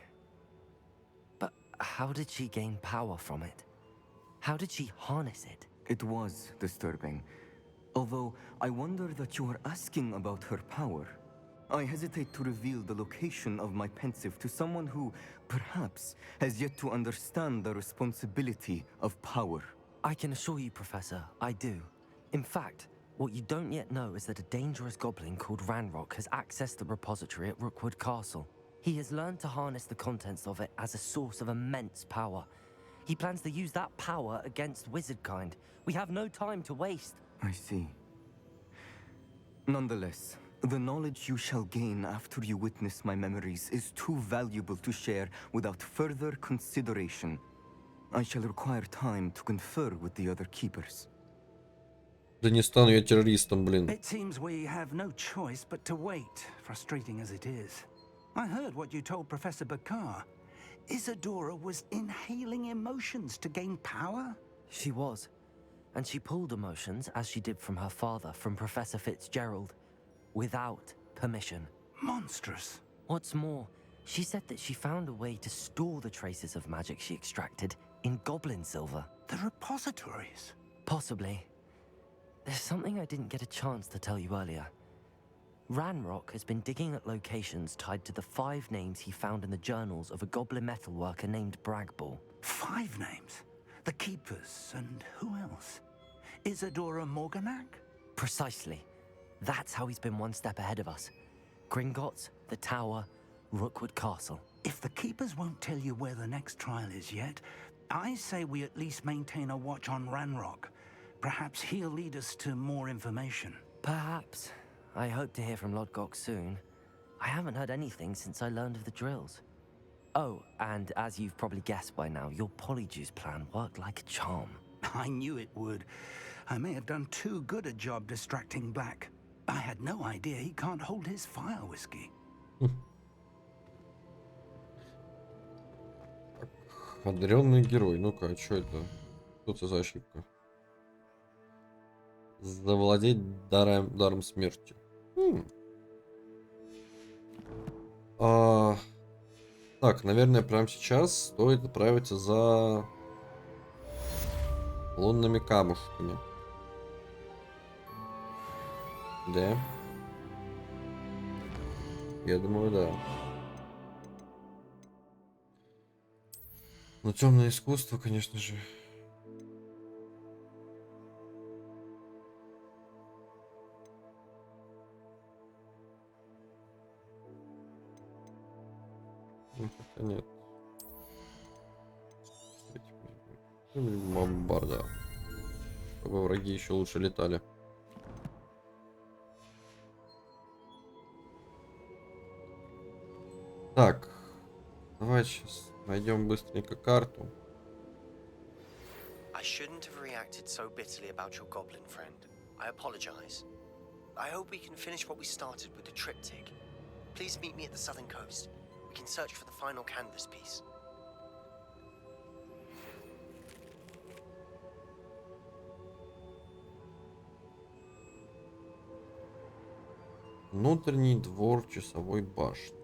But how did she gain power from it? How did she harness it? It was disturbing. Although I wonder that you are asking about her power. I hesitate to reveal the location of my pensive to someone who, perhaps, has yet to understand the responsibility of power. I can assure you, Professor, I do. In fact, what you don't yet know is that a dangerous goblin called Ranrock has accessed the repository at Rookwood Castle. He has learned to harness the contents of it as a source of immense power. He plans to use that power against wizardkind. We have no time to waste. I see. Nonetheless, the knowledge you shall gain after you witness my memories is too valuable to share without further consideration. I shall require time to confer with the other keepers. Да не стану я террористом, блин. It seems we have no choice but to wait, frustrating as it is. I heard what you told Professor Bakar. Isadora was inhaling emotions to gain power? She was. And she pulled emotions, as she did from her father, from Professor Fitzgerald, without permission. Monstrous. What's more, she said that she found a way to store the traces of magic she extracted in goblin silver. The repositories? Possibly. There's something I didn't get a chance to tell you earlier. Ranrock has been digging at locations tied to the 5 names he found in the journals of a goblin metalworker named Bragball. 5 names? The Keepers, and who else? Isadora Morganac? Precisely. That's how he's been one step ahead of us. Gringotts, the Tower, Rookwood Castle. If the Keepers won't tell you where the next trial is yet, I say we at least maintain a watch on Ranrock. Perhaps he'll lead us to more information. Perhaps. I hope to hear from Lodgok soon. I haven't heard anything since I learned of the drills. Oh, and as you've probably guessed by now, your Polyjuice plan worked like a charm. I knew it would. I may have done too good a job distracting Black. I had no idea he can't hold his fire whiskey. Одаренный герой. Ну-ка, а что это? Что это за ошибка? Завладеть даром смерти. Так, наверное, прямо сейчас стоит отправиться за лунными камушками. Да? Я думаю, да. Но темное искусство, конечно же. Ну, хотя нет. Бомбарда. Чтобы враги еще лучше летали. Так. Давай сейчас найдем быстренько карту. I shouldn't have reacted so bitterly about your goblin friend. I apologize. I hope we can finish what we started with the triptych. Please meet me at the southern coast. We can search for the final canvas piece. Внутренний двор часовой башни.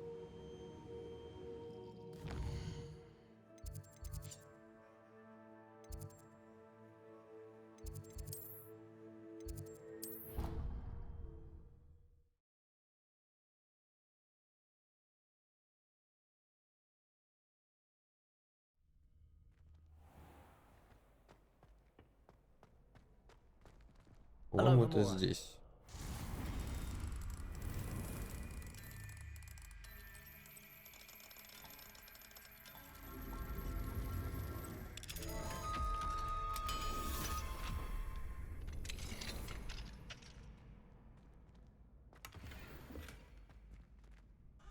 По-моему, это здесь.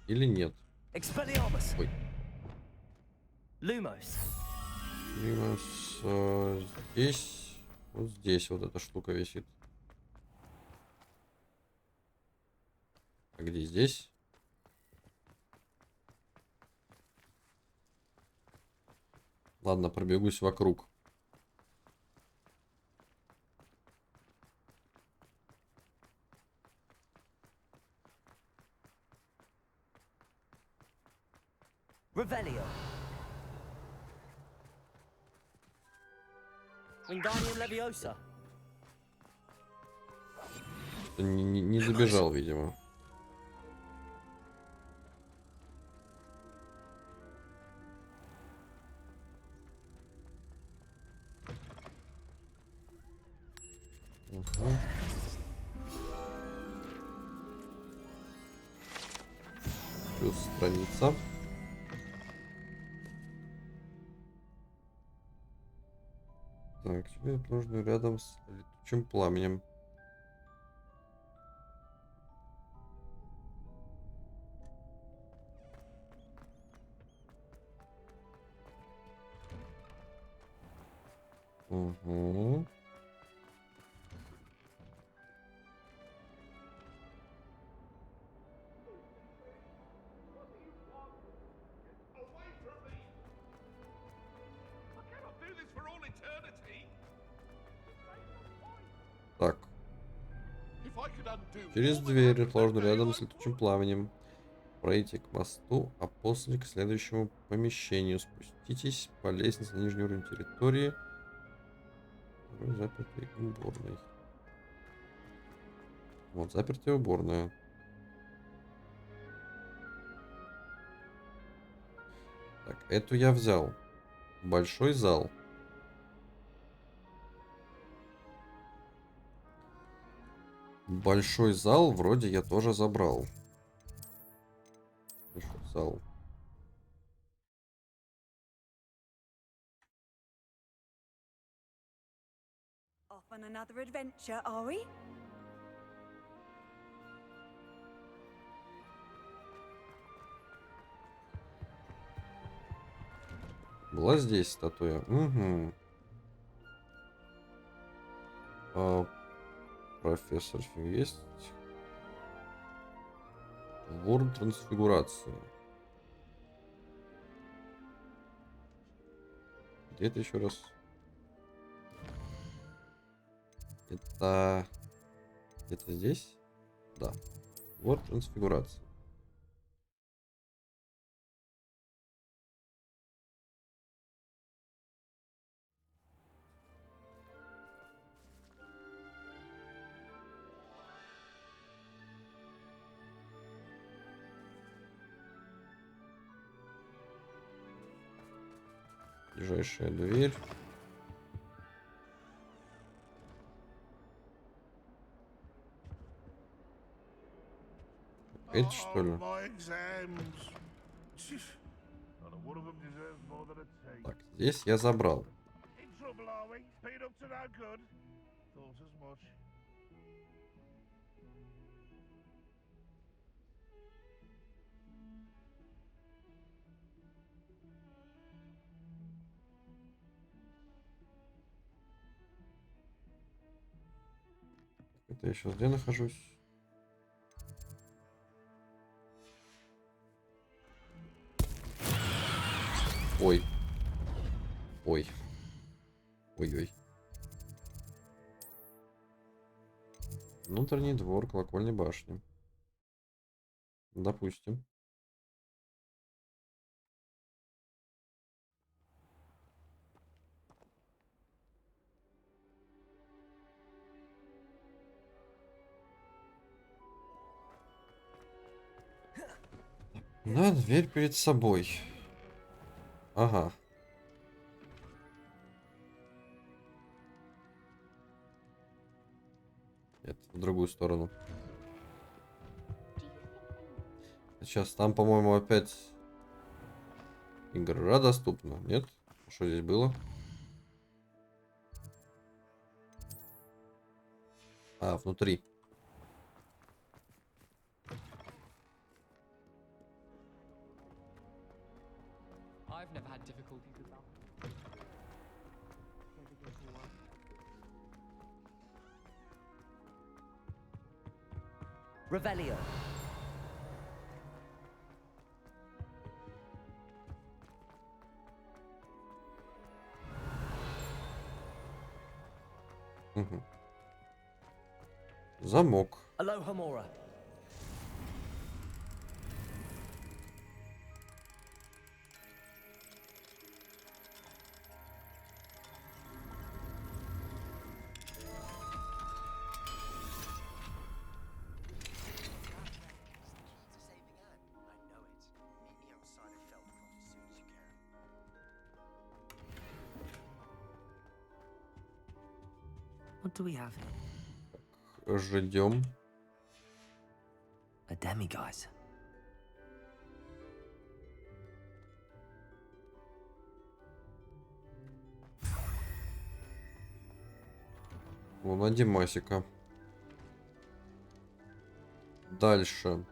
Или нет? Ой. Lumos. Lumos, здесь. Вот здесь вот эта штука висит. А где здесь? Ладно, пробегусь вокруг. Revelio. Wingardium Leviosa. Не забежал, видимо. Плюс страница. Так, тебе нужно рядом с летучим пламенем. Угу. Так. Через дверь, расположенную рядом с летучим пламенем. Пройдите к мосту, а после к следующему помещению. Спуститесь по лестнице на нижний уровень территории. Запертый уборной. Вот, запертая уборная. Так, эту я взял. Большой зал. Большой зал вроде я тоже забрал. Большой зал. Off on another adventure, are we? Была здесь статуя. Угу. Профессор есть. Ворон трансфигурации. Где это еще раз? Это где-то здесь? Да. Вот трансфигурация. Ближайшая дверь. Это что ли? Так, здесь я забрал. Это я сейчас где нахожусь? Ой. Ой. Ой-ой. Внутренний двор колокольной башни. Допустим. Да, дверь перед собой. Ага. Нет, в другую сторону. Сейчас там, по-моему, опять игра доступна. Нет? Что здесь было? А, внутри. I've never had difficulty with that. Revelio. Угу. Замок. Alohomora. What do we have here? Ждем. A demiguise. Луна Димасика. Дальше.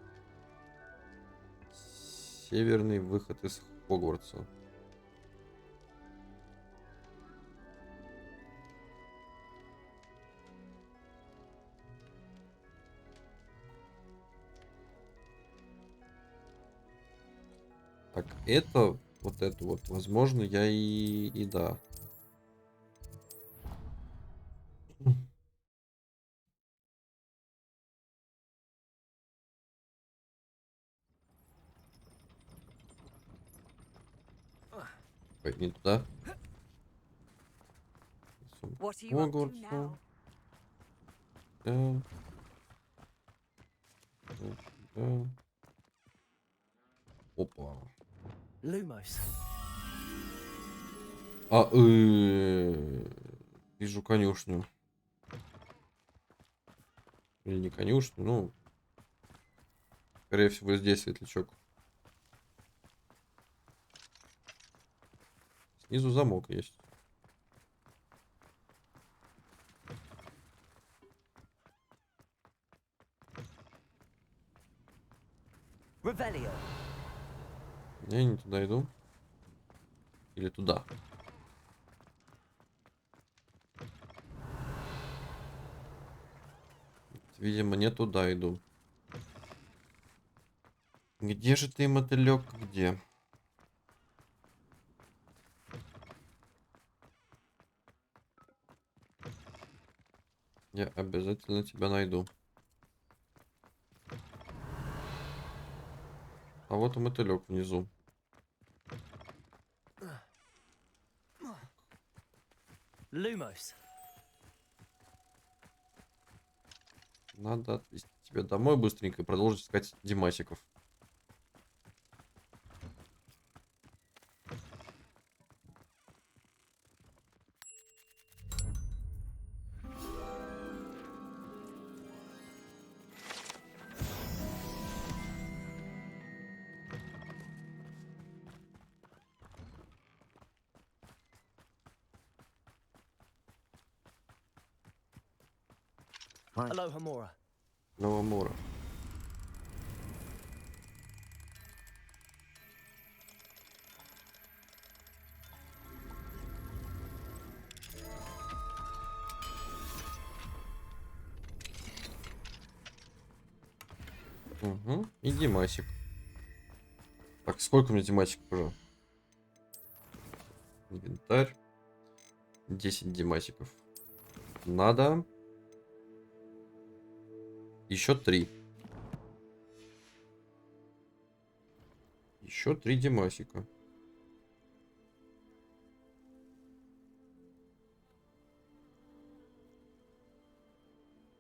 Северный выход из Хогвартса. Так, это, вот это вот, возможно, я и да. Ой, не туда. Хогвартсу. Да. Да. Опа. Lumos. А, вижу конюшню. Или не конюшню, ну. Скорее всего, здесь светлячок. Снизу замок есть. Revelio. Я не туда иду. Или туда. Видимо, не туда иду. Где же ты, мотылек? Где? Я обязательно тебя найду. А вот и мотылек внизу. Lumos. Надо отвезти тебя домой быстренько и продолжить искать Димасиков. Aloha Mora. Новомора. Угу. И Димасик. Так, сколько у меня Димасик уже? Инвентарь. 10 Димасиков. Надо. Еще 3. Еще 3 Димасика.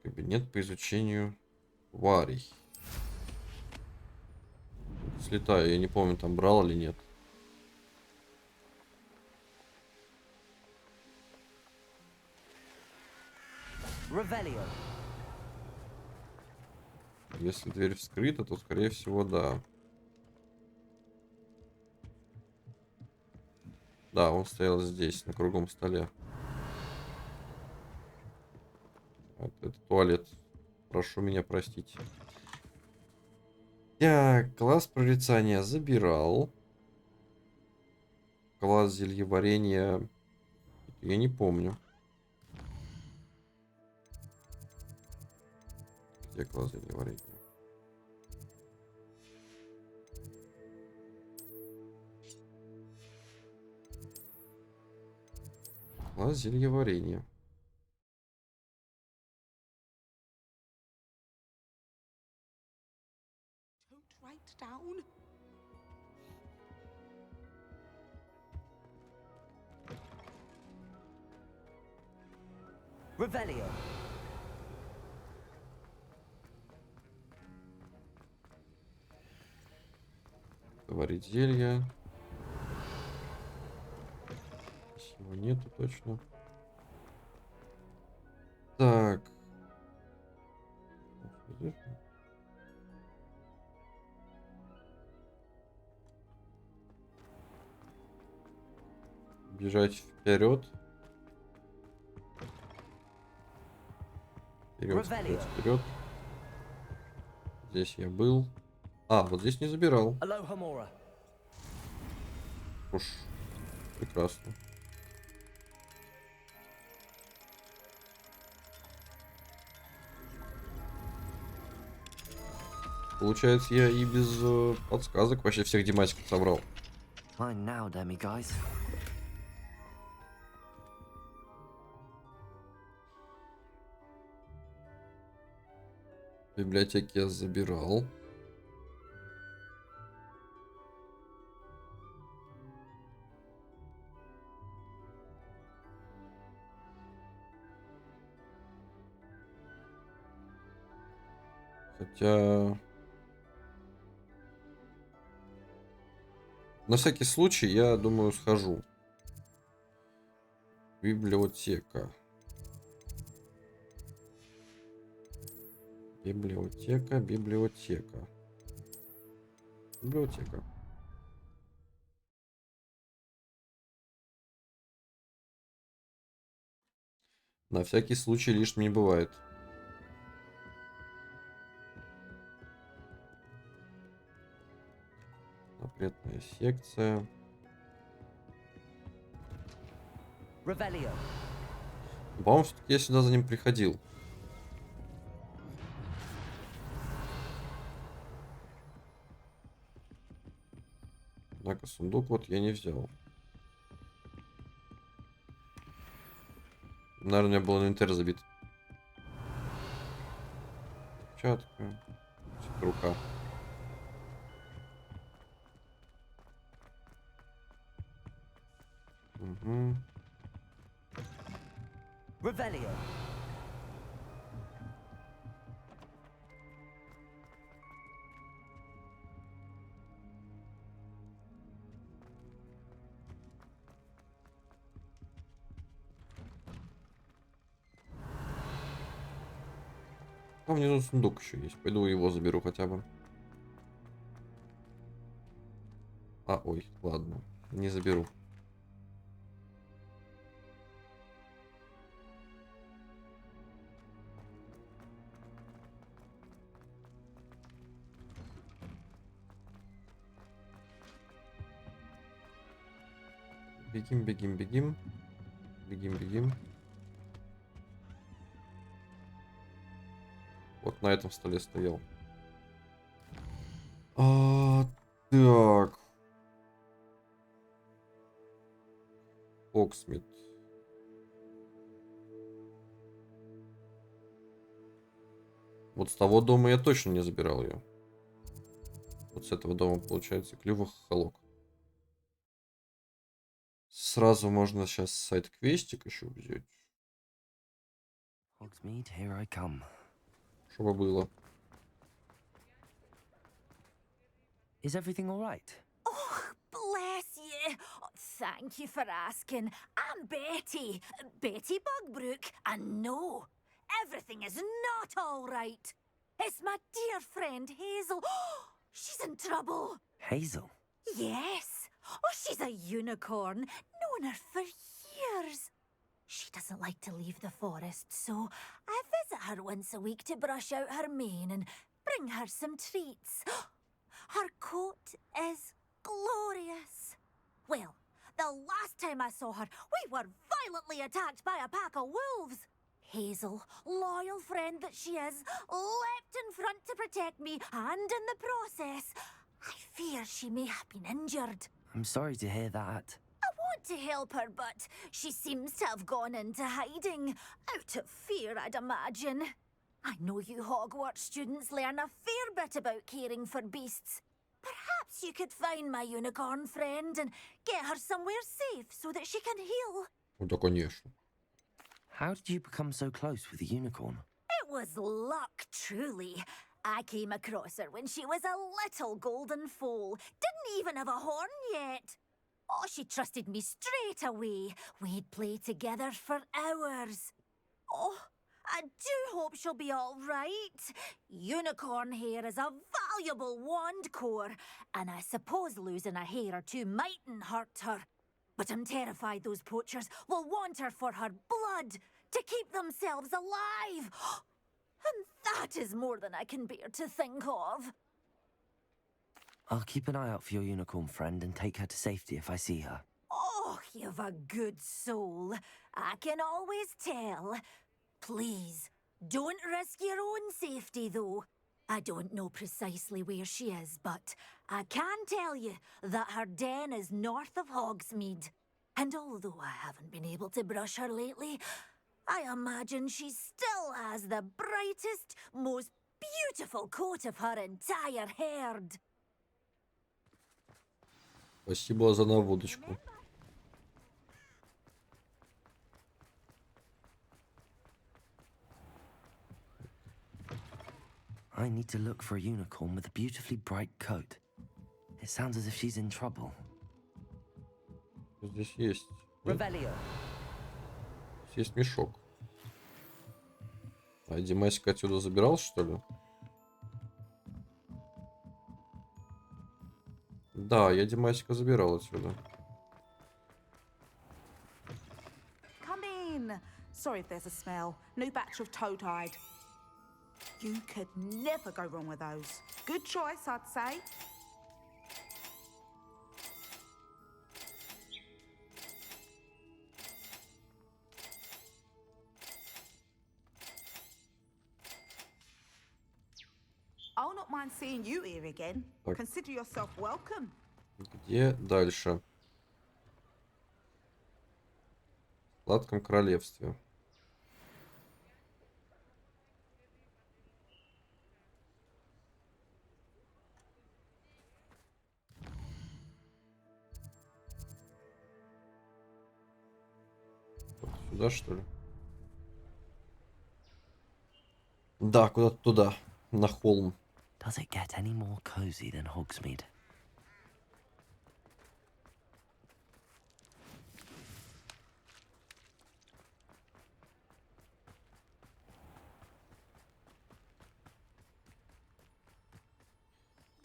Кабинет по изучению варий. Слетаю, я не помню, там брал или нет. Revelio. Если дверь вскрыта, то скорее всего да. Да, он стоял здесь, на круглом столе. Вот, это туалет. Прошу меня простить. Так, класс прорицания забирал. Класс зельеварения я не помню. Где класс зельеварения? Класс зельеварения. Write down. Revelio. Варить зелья. Его нету точно. Так. Бежать вперед. Вперед, вперед, вперед. Здесь я был. А, вот здесь не забирал. Уж прекрасно. Получается, я и без подсказок вообще всех Димасиков собрал. Fine now, demiguys. В библиотеке я забирал. Хотя... На всякий случай, я думаю, схожу. Библиотека. Библиотека, библиотека. Библиотека. На всякий случай лишним не бывает. Запретная секция. По-моему, все-таки я сюда за ним приходил. Однако сундук вот я не взял. Наверное, у меня был инвентарь забит. Перчатка. Рука. Угу. Revelio. Там внизу сундук еще есть. Пойду его заберу хотя бы. А, ой, ладно. Не заберу. Бегим, бегим, бегим. Бегим, бегим. Вот на этом столе стоял. Так. Оксмит. Вот с того дома я точно не забирал ее. Вот с этого дома получается клювый холок. Сразу можно сейчас сайт-квестик еще взять. Hogsmeade, here I come. Чтобы было. Is everything all right? Oh, bless you. Oh, thank you for asking. I'm Betty. Betty Bugbrook. And no, everything is not all right. It's my dear friend Hazel. She's in trouble. Hazel? Yes. Oh, she's a unicorn. Known her for years. She doesn't like to leave the forest, so I visit her once a week to brush out her mane and bring her some treats. Her coat is glorious. Well, the last time I saw her, we were violently attacked by a pack of wolves. Hazel, loyal friend that she is, leapt in front to protect me, and in the process, I fear she may have been injured. I'm sorry to hear that. I want to help her, but she seems to have gone into hiding. Out of fear, I'd imagine. I know you Hogwarts students learn a fair bit about caring for beasts. Perhaps you could find my unicorn friend and get her somewhere safe so that she can heal. Да, конечно. How did you become so close with the unicorn? It was luck, truly. I came across her when she was a little golden foal. Didn't even have a horn yet. Oh, she trusted me straight away. We'd play together for hours. Oh, I do hope she'll be all right. Unicorn hair is a valuable wand core, and I suppose losing a hair or two mightn't hurt her. But I'm terrified those poachers will want her for her blood, to keep themselves alive. And that is more than I can bear to think of. I'll keep an eye out for your unicorn friend and take her to safety if I see her. Oh, you've a good soul. I can always tell. Please, don't risk your own safety, though. I don't know precisely where she is, but I can tell you that her den is north of Hogsmeade. And although I haven't been able to brush her lately, I imagine she still has the brightest, most beautiful coat of her entire herd. Спасибо за наводочку. I need to look for a unicorn with a beautifully bright coat. It sounds as if she's in trouble. Здесь есть. Revelio. Здесь есть мешок. А Димасик отсюда забирал, что ли? Да, я Димасика забирал отсюда. Come in. Sorry if there's a smell. New batch of toad-hide. You could never go wrong with those. Good choice, I'd say. I'll not mind seeing you here again. Так. Consider yourself welcome. Где дальше? В Сладком королевстве. туда, что ли? Да, куда-то туда, на холм. Does it get any more cozy than Hogsmeade?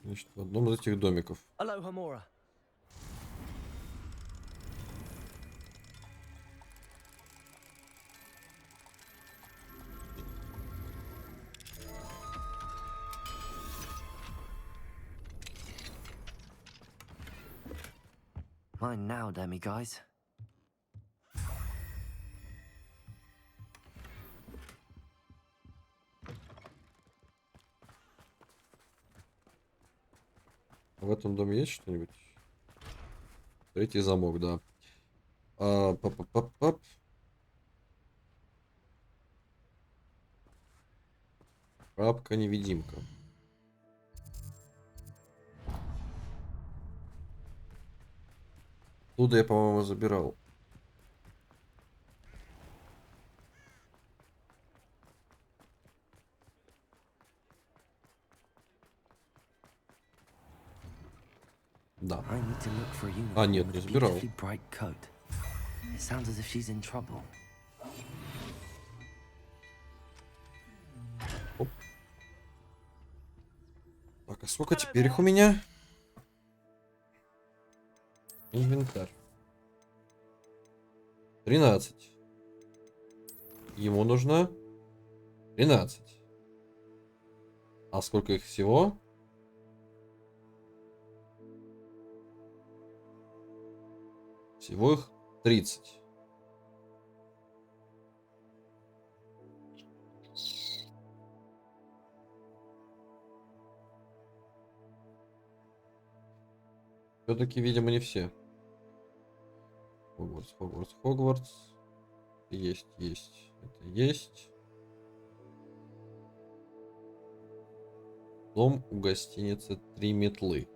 Значит, в одном из этих домиков. Aloha, Mora. Mine now, Demi guys. В этом доме есть что-нибудь? Третий замок, да. Пап-пап-пап-пап. Рабка-невидимка. Туда я, по-моему, забирал. Да. А, нет, не забирал. Оп. Так, а сколько теперь их у меня? Инвентарь. 13. Ему нужно 13. А сколько их всего? Всего их 30. Все-таки, видимо, не все. Хогвартс, Хогвартс, Хогвартс. Есть, есть. Это есть. Дом у гостиницы «Три метлы».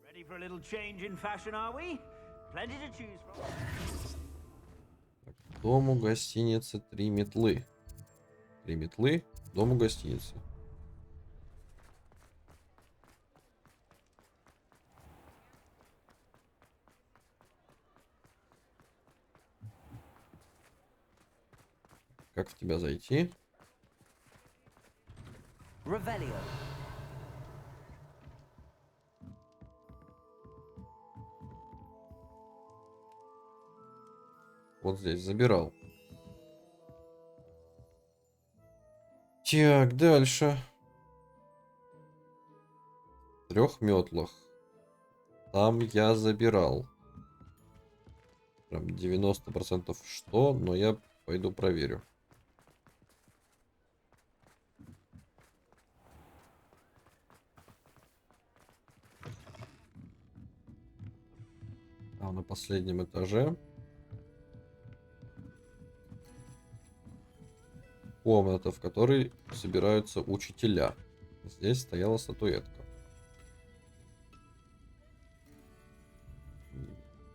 Ready for a little change in fashion, are we? Plenty to choose from. Дом у гостиницы «Три метлы». Три метлы, дом у гостиницы. Как в тебя зайти? Revelio. Вот здесь забирал. Так, дальше. В 3 метлах. Там я забирал. Прям 90% что, но я пойду проверю. А на последнем этаже комната, в которой собираются учителя. Здесь стояла статуэтка.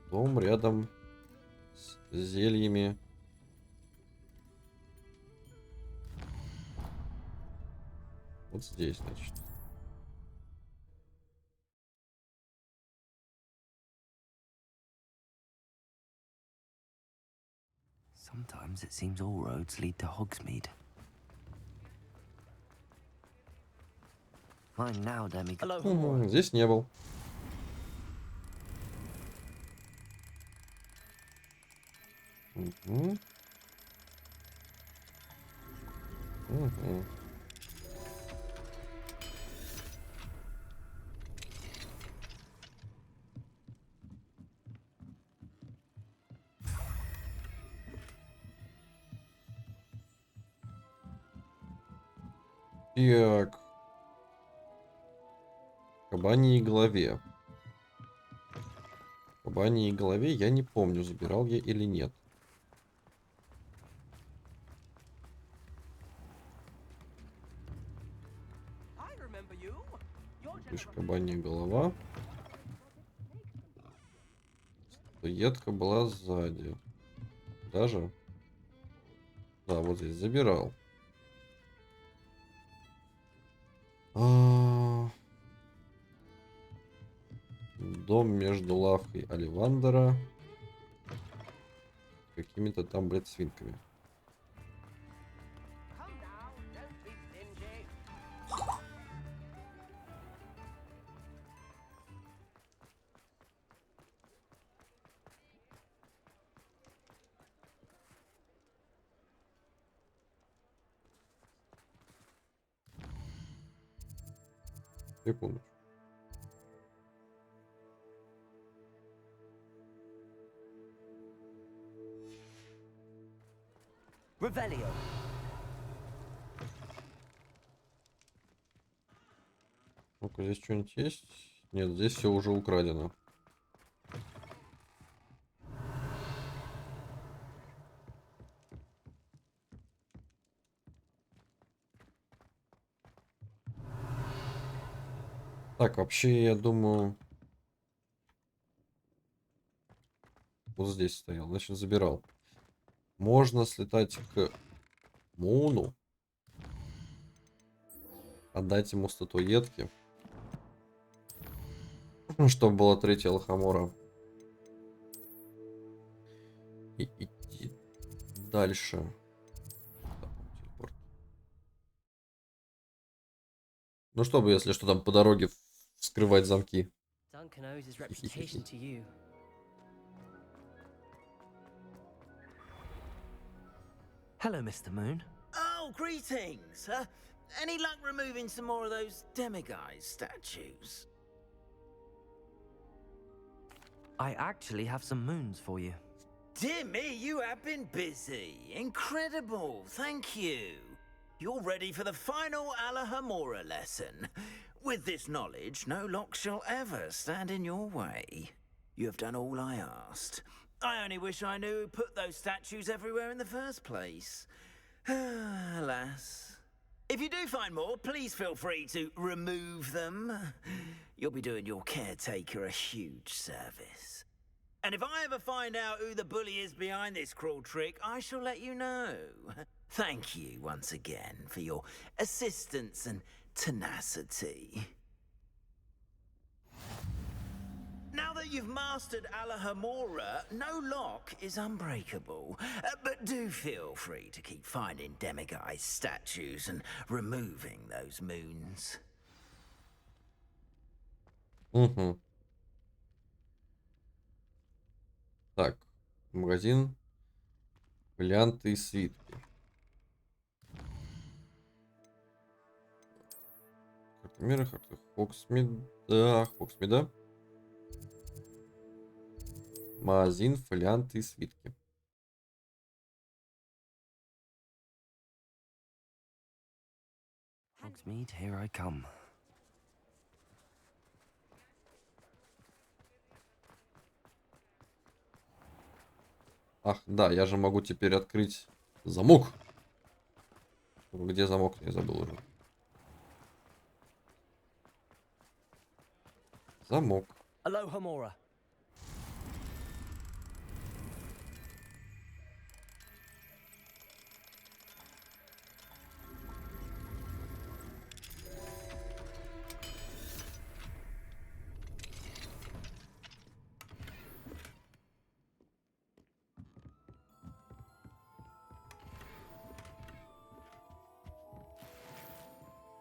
Дом рядом с зельями. Вот здесь, значит. Sometimes it seems all roads lead to Hogsmeade. Mine now, Demi. Здесь не был. Угу. Угу. Так. В кабаньей голове. В кабаньей голове я не помню, забирал я или нет. Лишь кабанья голова. Статуэтка была сзади. Даже? Да, вот здесь забирал. Дом между лавкой Оливандера. Какими-то там, блядь, свинками. Секунду. Revelio. Ну-ка, здесь что-нибудь есть? Нет, здесь все уже украдено. Так, вообще, я думаю... Вот здесь стоял, значит, забирал. Можно слетать к Муну. Отдать ему статуэтки. Чтобы была третья лохомора. И идти дальше. Ну, чтобы, если что, там по дороге вскрывать замки. Duncan owes his reputation to you. Hello, Mr. Moon. Oh, greetings. Any luck removing some more of those demiguise statues? I actually have some moons for you. Dear me, you have been busy. Incredible. Thank you. You're ready for the final Alahamora lesson. With this knowledge, no lock shall ever stand in your way. You have done all I asked. I only wish I knew who put those statues everywhere in the first place. Alas. If you do find more, please feel free to remove them. You'll be doing your caretaker a huge service. And if I ever find out who the bully is behind this cruel trick, I shall let you know. Thank you once again for your assistance and tenacity. Now that you've mastered Alahamora, no lock is unbreakable. But do feel free to keep finding demiguise statues and removing those moons. Угу. Так, магазин. Варианты и свитки. Карта мира, карта Хоксмида. Хоксмида. Магазин, фолианты и свитки. Hogsmeade, here I come. Ах, да, я же могу теперь открыть замок. Где замок? Я забыл уже. Замок. Alohomora.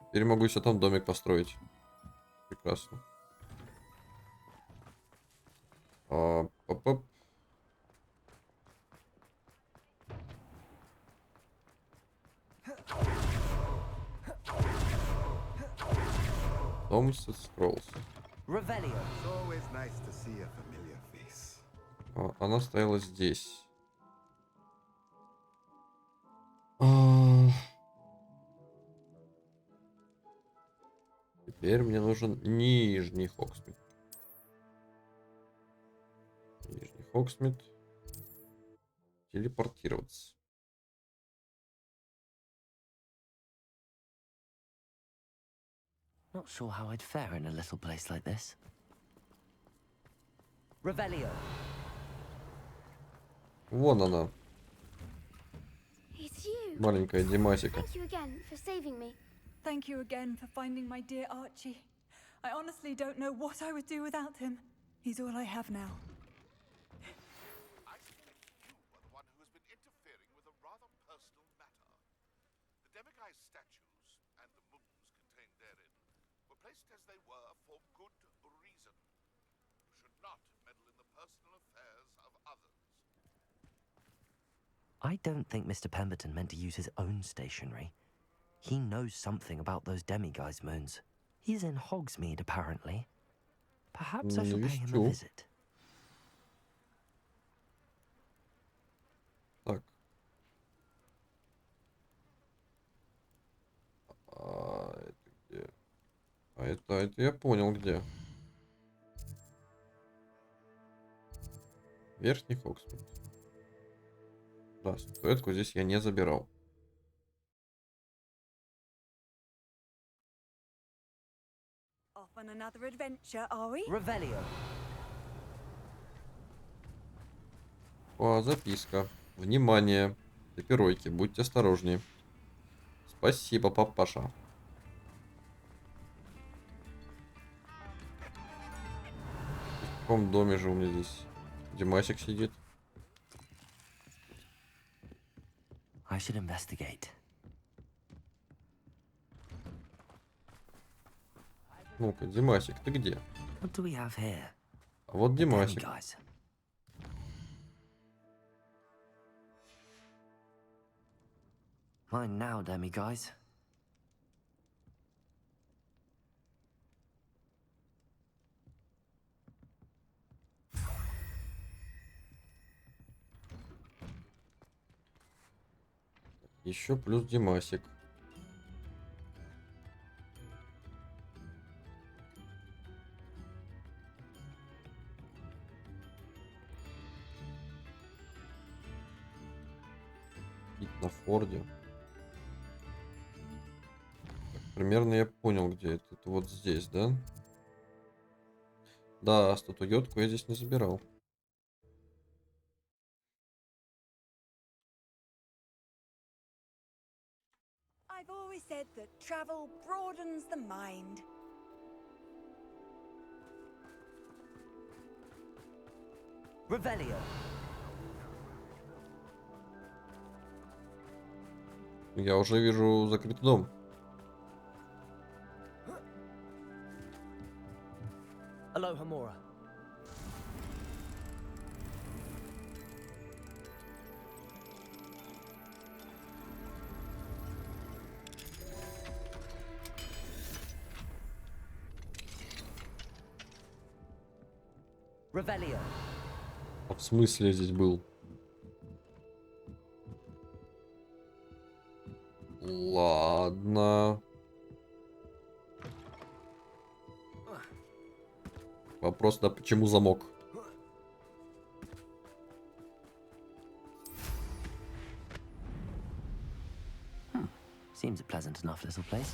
Теперь могу себе там домик построить. Прекрасно. Поп-поп. Томс Скроллс. Revelio. Она стояла здесь. Теперь мне нужен нижний Хоксмит. Нижний Хоксмит. Телепортироваться. Not sure how I'd fare in a little place like this. Revelio. Вон она. It's you. Маленькая Димасика. Thank you again for saving me. Thank you again for finding my dear Archie. I honestly don't know what I would do without him. He's all I have now. I suspect you are the one who has been interfering with a rather personal matter. The demiguy's statues and the moons contained therein were placed as they were for good reason. You should not meddle in the personal affairs of others. I don't think Mr. Pemberton meant to use his own stationery. He knows something about those demiguise moons. He's in Hogsmeade, apparently. Perhaps I shall pay him a visit. Так. Это где? Это я понял где. Верхний Хогсмит. Да, статуэтку здесь я не забирал. Off on another adventure, are we? Revelio. О, записка. Внимание. Пепперойки, будьте осторожнее. Спасибо, папаша. В каком доме же у меня здесь Димасик сидит? I should investigate. Ну-ка, Димасик, ты где? What do we have here? А вот Димасик. Demiguise. Mine now, demiguise. Еще плюс Димасик. Вид на Форде. Так, примерно я понял, где это. Это вот здесь, да? Да, статуэтку я здесь не забирал. I've always said that travel broadens the mind. Revelio. Я уже вижу закрытый дом. Aloha Mora. Revelio. А в смысле я здесь был? Ладно. Вопрос, да, почему замок? Seems a pleasant enough little place.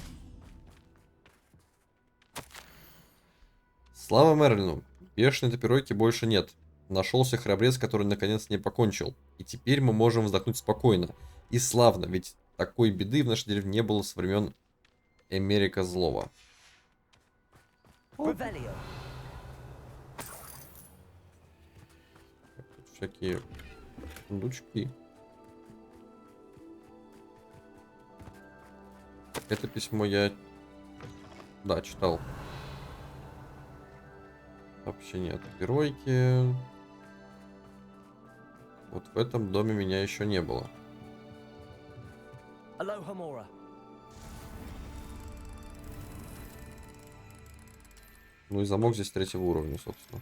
Слава Мерлину. Бешеной топиройки больше нет. Нашелся храбрец, который наконец не покончил. И теперь мы можем вздохнуть спокойно. И славно, ведь такой беды в нашей деревне не было с времен Эмерика Злого. Тут всякие сундучки. Это письмо я... Да, читал. Сообщение от геройки. Вот в этом доме меня еще не было. Aloha Mora. Ну и замок здесь третьего уровня, собственно.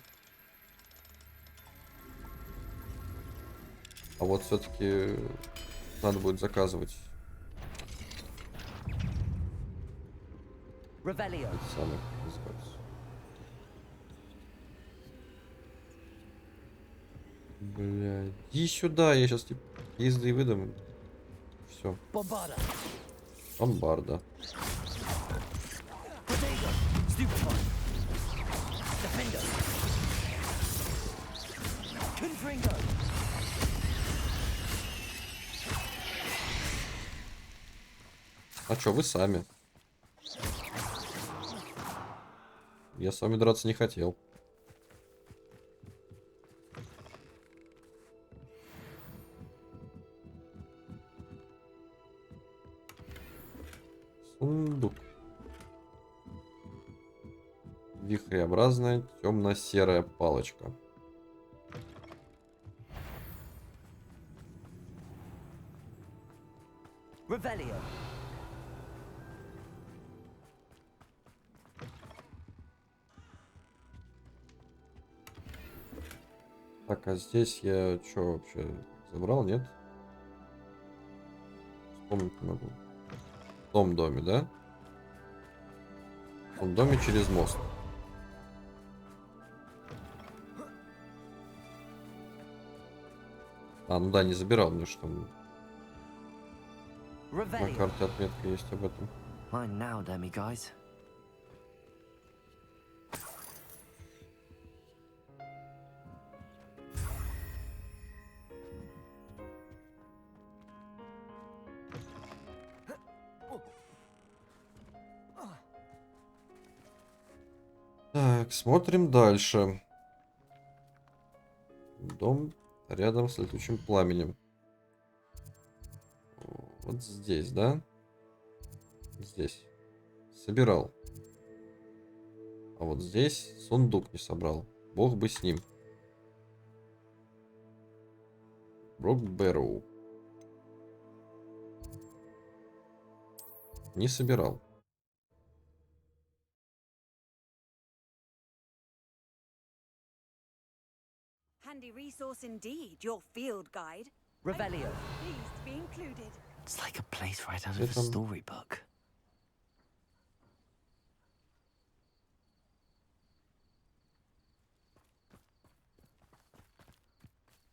А вот все-таки надо будет заказывать. Revelio. Эти самые называются. Бля, иди сюда, я сейчас типа езды выдам. Все. Бомбарда. Бомбарда. А чё, вы сами? Я с вами драться не хотел. Сундук. Вихреобразная темно-серая палочка. Revelio. Так, а здесь я что вообще забрал, нет? Вспомнить не могу. В том доме, да? В том доме через мост. А, ну да, не забирал, мне что там на карте отметка есть об этом. Mine now, dummy guys. Так, смотрим дальше. Дом рядом с летучим пламенем. Вот здесь, да? Здесь. Собирал. А вот здесь сундук не собрал. Бог бы с ним. Брокбэроу. Не собирал. Handy resource indeed, your field guide. Revelio. Pleased to be included. It's like a place right out of a storybook.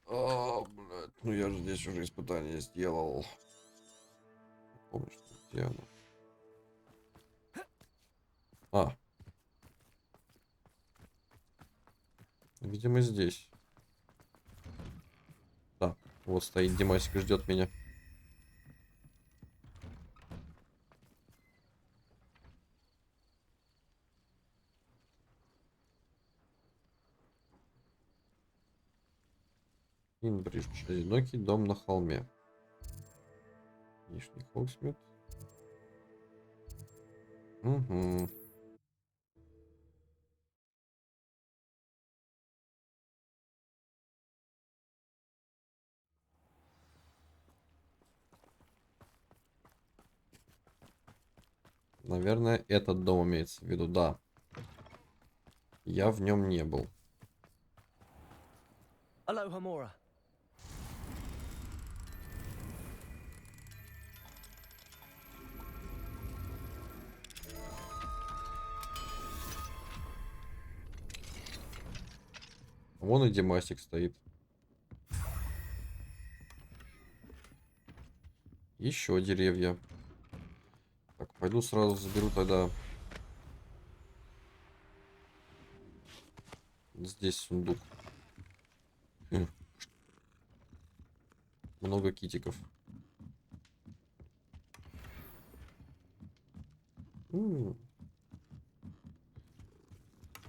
О, блядь, ну я же здесь уже испытание сделал. Помнишь, где оно? А. Видимо, здесь. Да, вот стоит Димасик и ждет меня. Инбридж. Одинокий дом на холме. Нижний Хогсмит. Угу. Наверное, этот дом имеется в виду, да. Я в нем не был. Aloha Mora. Вон и Димасик стоит. Еще деревья. Так, пойду сразу заберу тогда. Здесь сундук. Много китиков.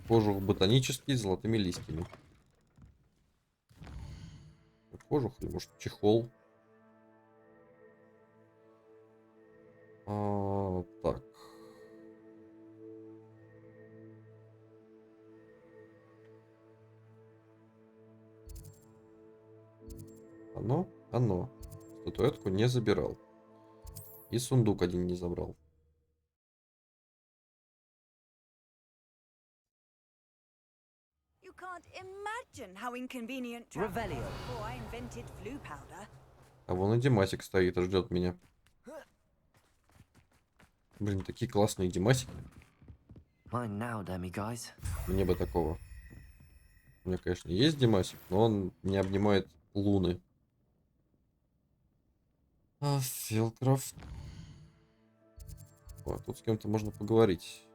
Кожух ботанический с золотыми листьями. Кожух или может чехол? Так. Оно. Статуэтку не забирал. И сундук один не забрал. You can't imagine how inconvenient Revelio. before I invented flu powder. А вон и Димасик стоит и ждет меня. Блин, такие классные Димасики. Mine now, dummy guys. Мне бы такого. У меня, конечно, есть Димасик, но он не обнимает луны. Филкрафт. О, тут с кем-то можно поговорить.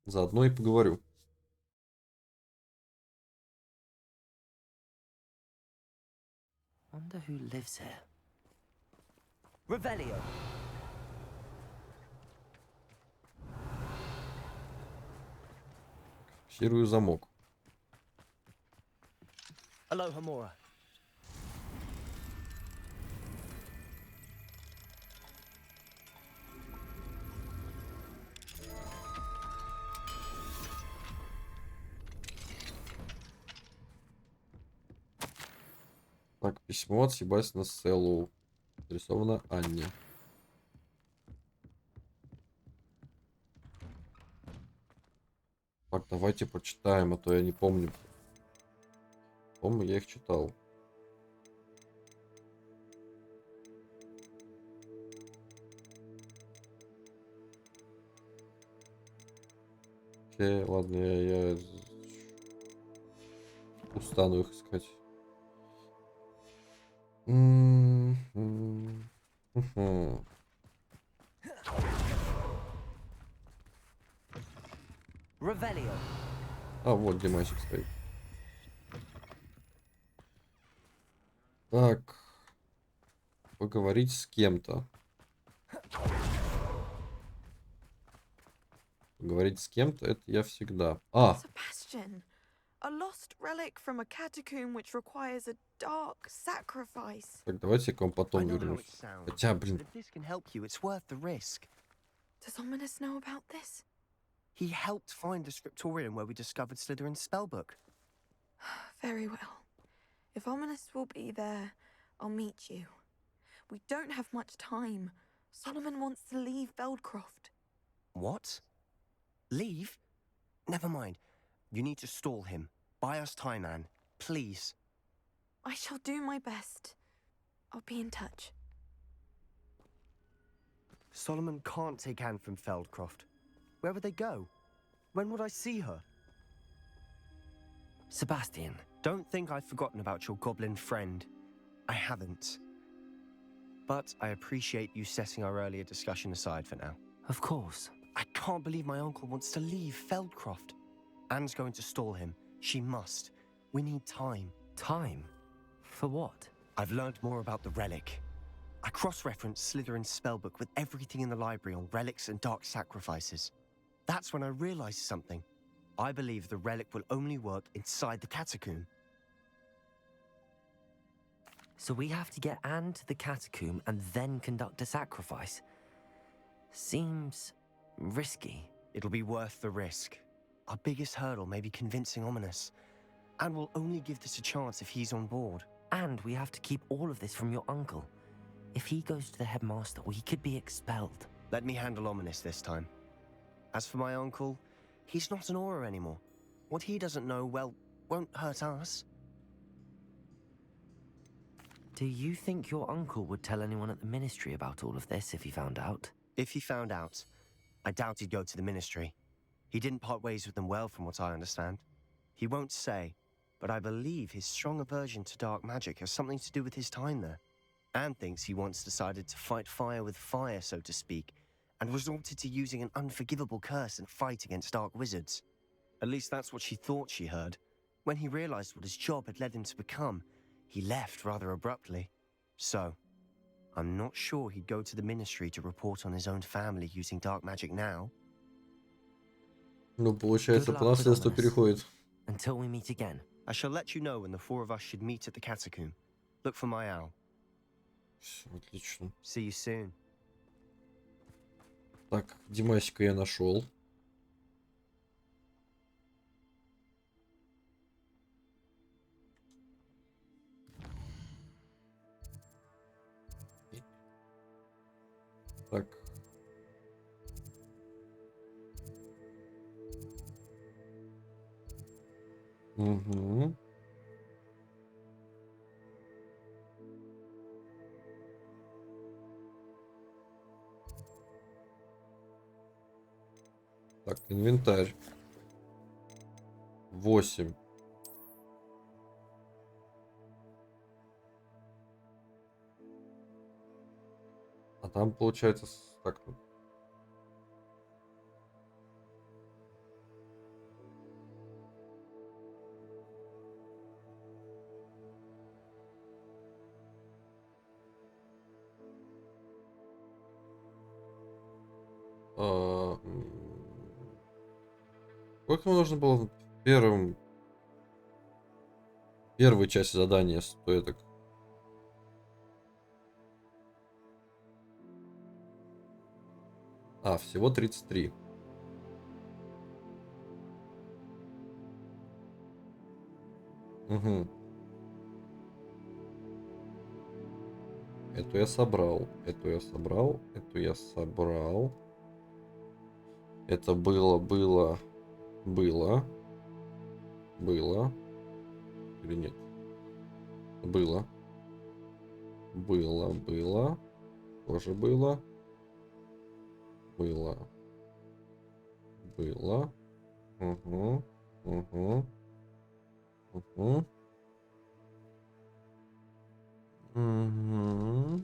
Заодно и поговорю. Wonder who lives here. Revelio. Фиксирую замок. Aloha Mora. Так, письмо от Себастьяна Селлоу. Адресовано Анне. Так, давайте почитаем, а то я не помню. По-моему, я их читал. Окей, ладно, я устану их искать. Revelio. А, вот Димасик стоит. Так. Поговорить с кем-то. Поговорить с кем-то, это я всегда. А! Sebastian, a lost relic from a catacomb which requires a dark sacrifice. Так, давайте я к вам потом I know how вернусь. it sounds, Хотя, блин. but if this can help you, it's worth the risk. Does Ominous know about this? He helped find the scriptorium where we discovered Slytherin's spellbook. Very well. If Ominous will be there, I'll meet you. We don't have much time. Solomon wants to leave Feldcroft. What? Leave? Never mind. You need to stall him. Buy us time, Anne. Please. I shall do my best. I'll be in touch. Solomon can't take Anne from Feldcroft. Where would they go? When would I see her? Sebastian. Don't think I've forgotten about your goblin friend. I haven't. But I appreciate you setting our earlier discussion aside for now. Of course. I can't believe my uncle wants to leave Feldcroft. Anne's going to stall him. She must. We need time. Time? For what? I've learned more about the relic. I cross-referenced Slytherin's spellbook with everything in the library on relics and dark sacrifices. That's when I realized something. I believe the relic will only work inside the catacomb. So we have to get Anne to the catacomb and then conduct a sacrifice. Seems risky. It'll be worth the risk. Our biggest hurdle may be convincing Ominous. And we'll only give this a chance if he's on board. And we have to keep all of this from your uncle. If he goes to the headmaster, we could be expelled. Let me handle Ominous this time. As for my uncle, he's not an Auror anymore. What he doesn't know, well, won't hurt us. Do you think your uncle would tell anyone at the ministry about all of this if he found out? If he found out, I doubt he'd go to the ministry. He didn't part ways with them well, from what I understand. He won't say, but I believe his strong aversion to dark magic has something to do with his time there. Anne thinks he once decided to fight fire with fire, so to speak, and resorted to using an unforgivable curse in a fight against dark wizards. At least that's what she thought she heard. When he realized what his job had led him to become, he left rather abruptly. So, I'm not sure he'd go to the ministry to report on his own family using dark magic now. Ну, получается, по наследству переходит. Until we meet again. I shall let you know when the four of us should meet at the catacomb. Look for my owl. Отлично. See you soon. Так, Димасика я нашел. Так. Угу. Так, инвентарь. 8. А там получается так. Сколько нужно было в первой части задания стоит? Всего 33. Угу. Эту я собрал. Эту я собрал. Эту я собрал. Это было. Или нет? Было. Тоже было. Угу. Угу. Угу. Угу.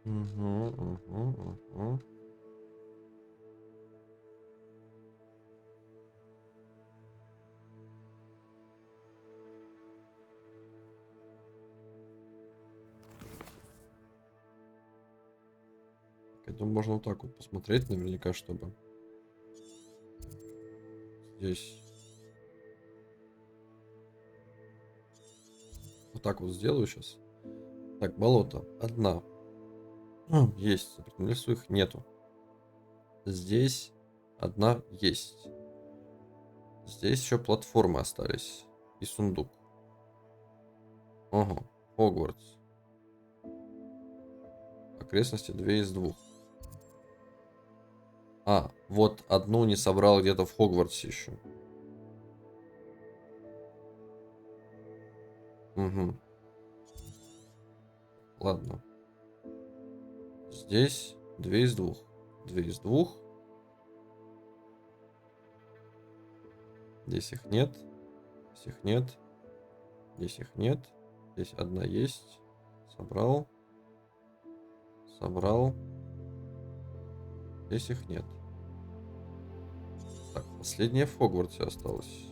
Угу. Я думаю, можно вот так вот посмотреть, наверняка, чтобы здесь вот так вот сделаю сейчас. Так, болото. Одна. Есть. Лесу их нету. Здесь одна есть. Здесь еще платформы остались. И сундук. Ого. Хогвартс. Окрестности 2 из 2. Вот одну не собрал где-то в Хогвартсе еще. Угу. Ладно. Здесь 2 из 2. 2 из 2. Здесь их нет. Здесь их нет. Здесь их нет. Здесь одна есть. Собрал. Собрал. Здесь их нет. Так, последняя в Хогвартсе осталась.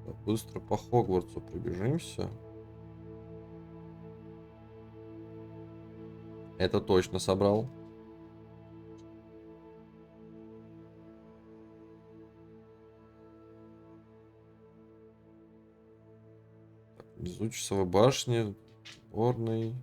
Так, быстро по Хогвартсу пробежимся. Это точно собрал. Внизу часовой башни, сборной.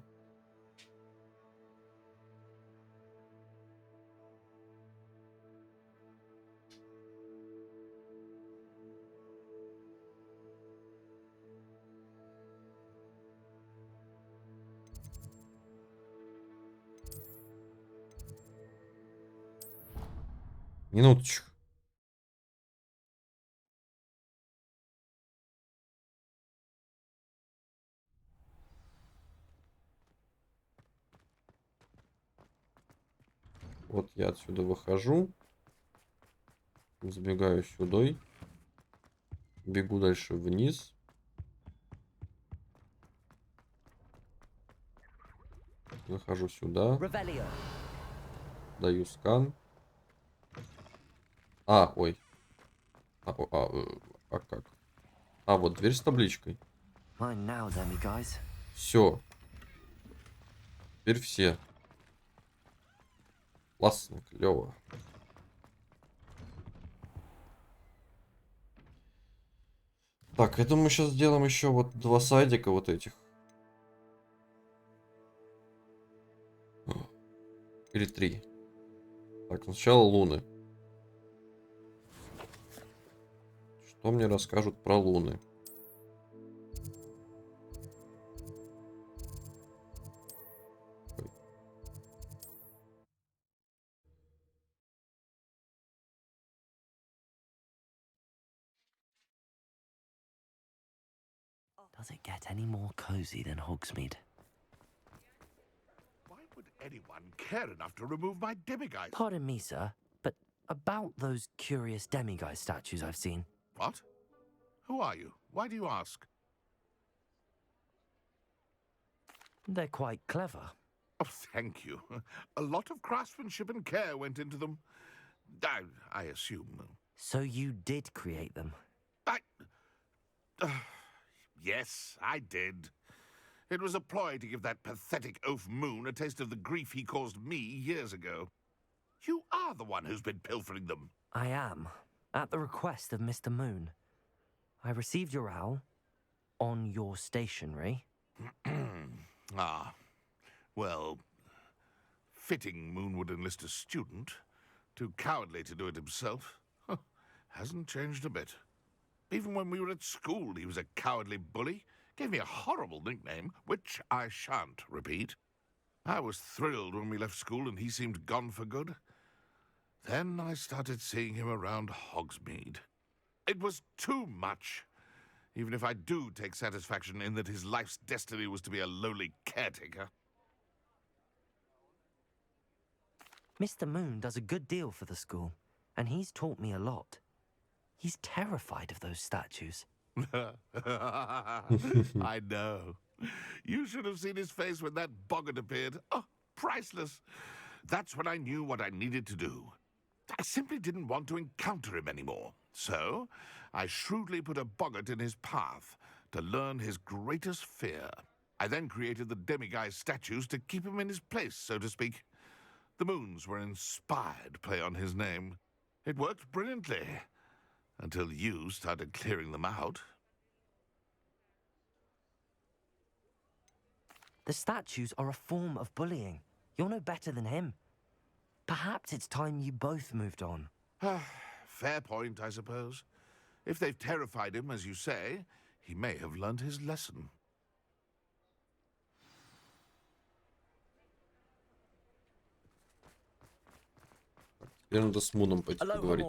Минуточку. Вот я отсюда выхожу. Забегаю сюда. Бегу дальше вниз. Захожу сюда. Даю скан. Ой. Как? Вот дверь с табличкой. Все. Теперь все. Классно, клево. Так, я думаю, сейчас сделаем еще вот 2 сайдика вот этих. Или 3. Так, сначала луны. Что мне расскажут про луны? Does it get any more cozy than Hogsmeade? Why would anyone care enough to remove my demiguise? Pardon me, sir, but about those curious demiguise statues I've seen. What? Who are you? Why do you ask? They're quite clever. Oh, thank you. A lot of craftsmanship and care went into them. I assume. So you did create them? Yes, I did. It was a ploy to give that pathetic oaf Moon a taste of the grief he caused me years ago. You are the one who's been pilfering them. I am, at the request of Mr. Moon. I received your owl on your stationery. Ah, well, fitting Moon would enlist a student. Too cowardly to do it himself. Hasn't changed a bit. Even when we were at school, he was a cowardly bully. Gave me a horrible nickname, which I shan't repeat. I was thrilled when we left school and he seemed gone for good. Then I started seeing him around Hogsmeade. It was too much. Even if I do take satisfaction in that his life's destiny was to be a lowly caretaker. Mr. Moon does a good deal for the school, and he's taught me a lot. He's terrified of those statues. I know. You should have seen his face when that boggart appeared. Oh, priceless. That's when I knew what I needed to do. I simply didn't want to encounter him anymore. So, I shrewdly put a boggart in his path to learn his greatest fear. I then created the demiguise statues to keep him in his place, so to speak. The moons were an inspired play on his name. It worked brilliantly. Until you started clearing them out. The statues are a form of bullying. You're no better than him. Perhaps it's time you both moved on. Fair point, I suppose. If they've terrified him, as you say, he may have learned his lesson. Теперь надо с Муном пойти поговорить.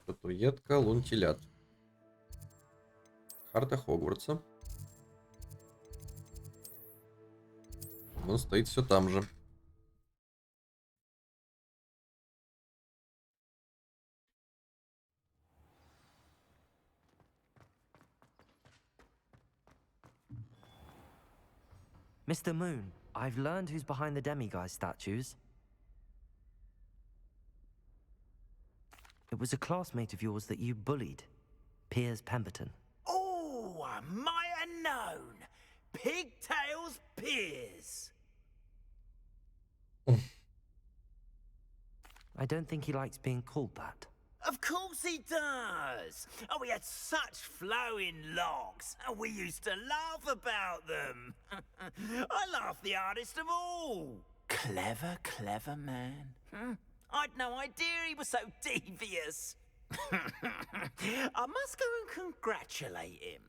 Статуэтка Лунтилят. Карта Хогвартса. Он стоит все там же. Mr. Moon, I've learned who's behind the demiguise statues. It was a classmate of yours that you bullied, Piers Pemberton. Oh, I might have known. Pigtails Piers. I don't think he likes being called that. Of course he does. Oh, he had such flowing locks, and we used to laugh about them. I laughed the hardest of all. Clever, clever man. I'd no idea he was so devious. I must go and congratulate him.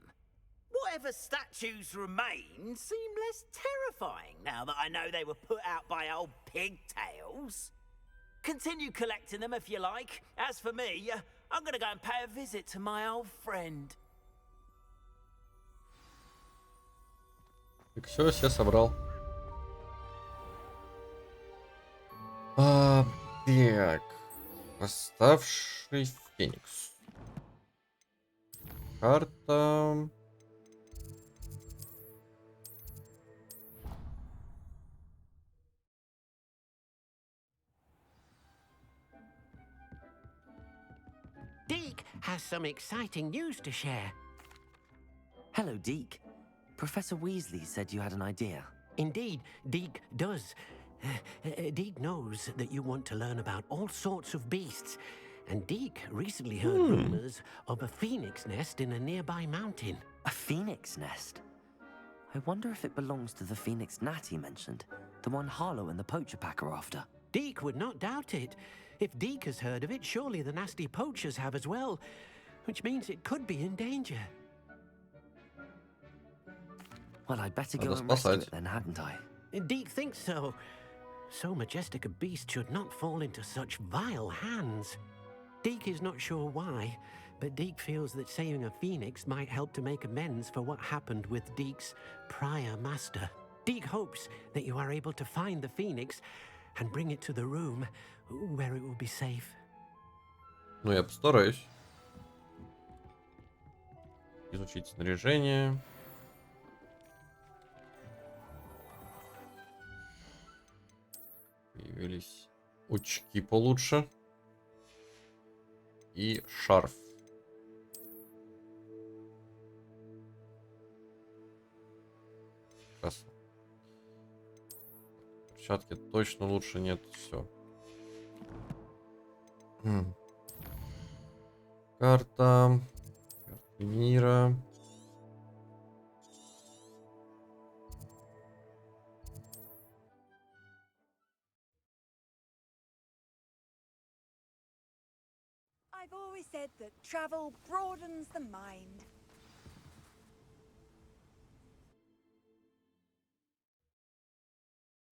Whatever statues remain seem less terrifying now that I know they were put out by old pigtails. Continue collecting them if you like. As for me, I'm gonna go and pay a visit to my old friend. Так, все собрал. Так. Восставший Феникс. Карта. Deke has some exciting news to share. Hello, Deke. Professor Weasley said you had an idea. Indeed, Deke does. Deke knows that you want to learn about all sorts of beasts, and Deke recently heard rumors of a phoenix nest in a nearby mountain. A phoenix nest? I wonder if it belongs to the phoenix gnat he mentioned, the one Harlow and the poacher pack are after. Deke would not doubt it. If Deke has heard of it, surely the nasty poachers have as well, which means it could be in danger. Well, I'd better go and rescue it then, hadn't I? Deke thinks so. So majestic a beast should not fall into such vile hands. Deke is not sure why, but Deke feels that saving a phoenix might help to make amends for what happened with Deke's prior master. Deke hopes that you are able to find the phoenix and bring it to the room where it will be safe. Ну, я постараюсь. Изучить снаряжение. Появились очки получше. И шарф. Раз. Перчатки точно лучше нет. Все. Карта. Карта мира. I've always said that travel broadens the mind.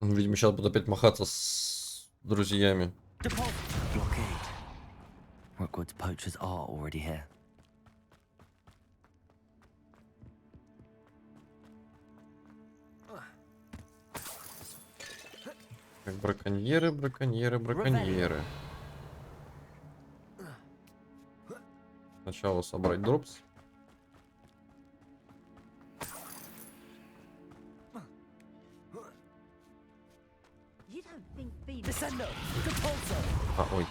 Видимо, сейчас буду опять махаться с друзьями. Blockade. Rookwood's poachers are already here. Как браконьеры, браконьеры, браконьеры. Сначала собрать дропс. А, ой.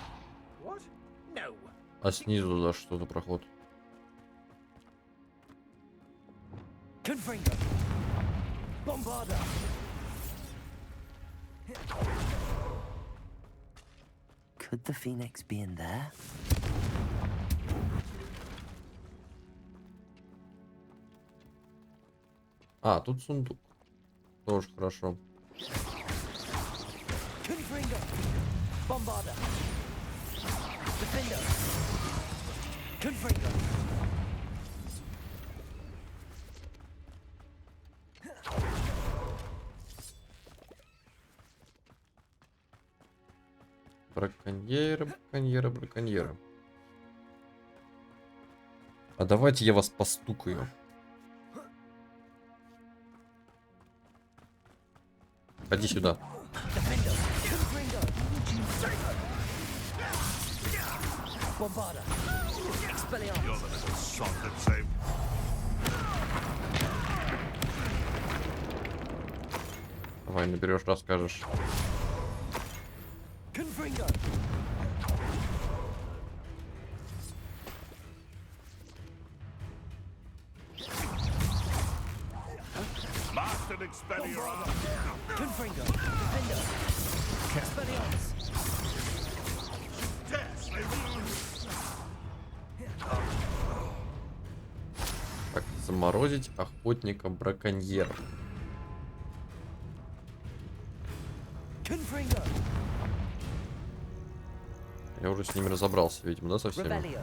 А снизу за что за проход? Could the phoenix be in there? А, тут сундук. Тоже хорошо. Браконьеры, браконьеры, браконьеры. А давайте я вас постукаю. Ходи сюда. Давай, наберешь, расскажешь. Так, заморозить охотника браконьеров. Я уже с ними разобрался, видимо, да, со всеми?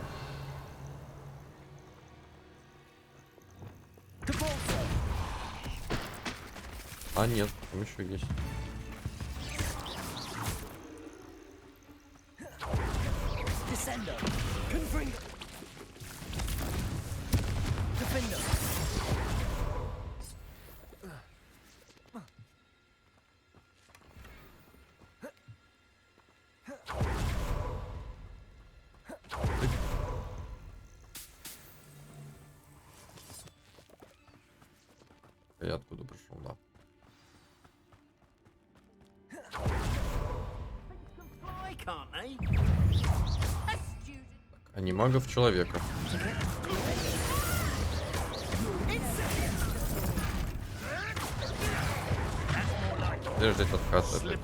А, нет, там еще есть. Я откуда пришел, да. Так, анимагов человека. Подожди, этот откат опять.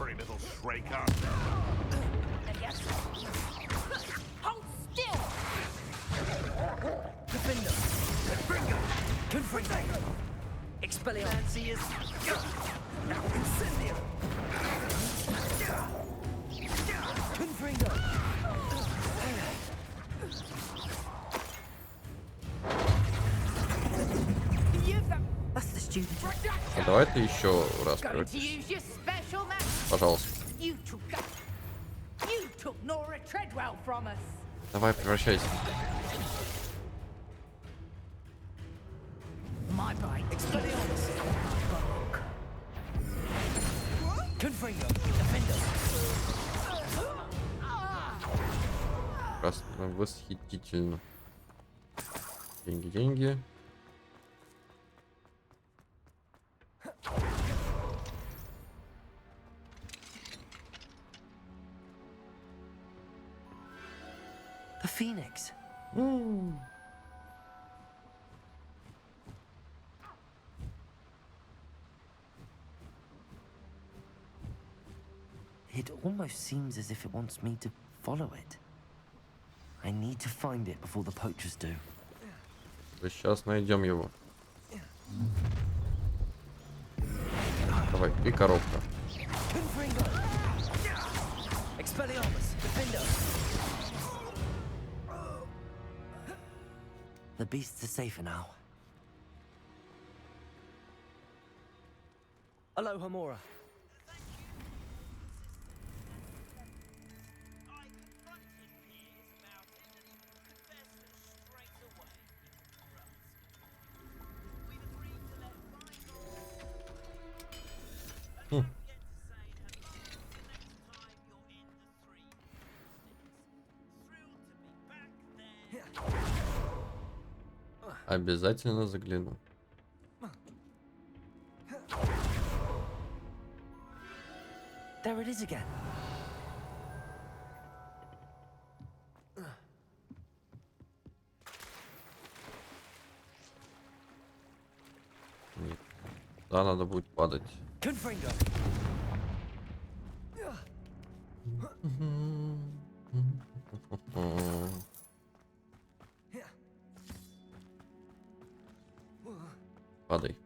А давай ты еще раз превратишься. Пожалуйста. Давай, превращайся. Прекрасно, восхитительно. Деньги, деньги. The Phoenix. It almost seems as if it wants me to follow it. I need to find it before the poachers do. Сейчас найдем его. Давай, и коробка. The beasts are safer now. Aloha Mora. Обязательно загляну. There it is again. Нет. Да, надо будет падать. Confringo. Падай.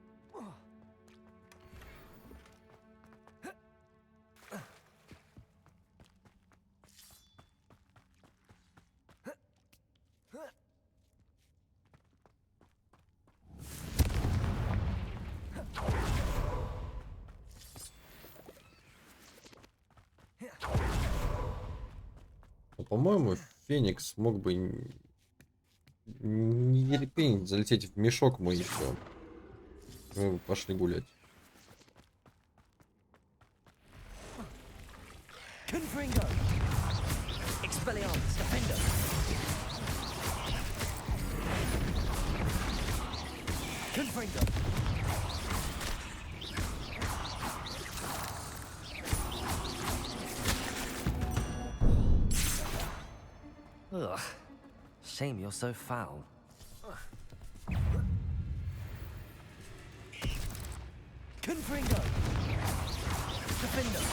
По-моему, Феникс мог бы не ерепенить, залететь в мешок мой и все. Мы пошли гулять. Confringo. Expelliarmus. Defender. Confringo. Ugh. Shame you're so foul. Confringo. Defender.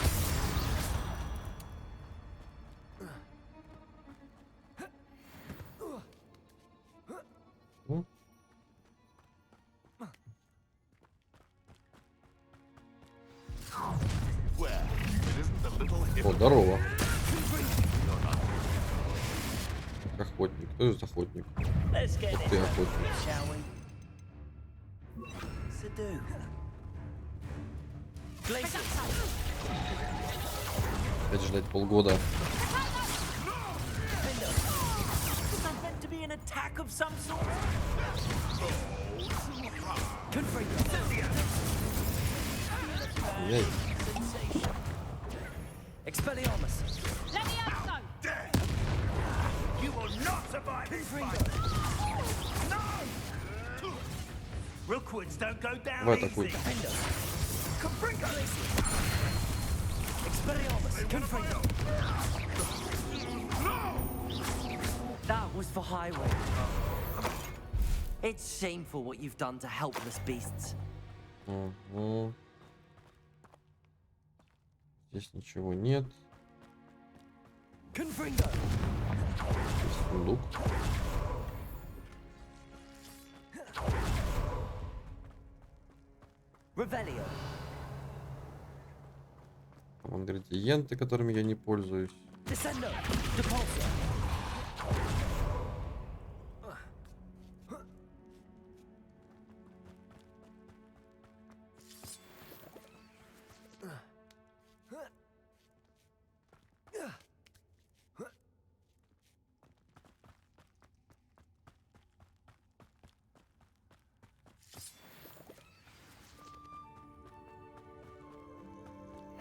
О, здорово. Охотник. Кто из охотник? Ух ты, охотник. Опять ждать полгода. Яй. Expelliarmus. Let me out, so. You will not survive this fight. No! Rookwoods don't go down Давай easy. атакуй. Confringo. Expelliarmus. Confringo. That was for highway. It's shameful what you've done to helpless beasts. Угу. Здесь ничего нет. Confringo. Здесь сундук. Revelio. Там ингредиенты, которыми я не пользуюсь. Descendo. Depulso.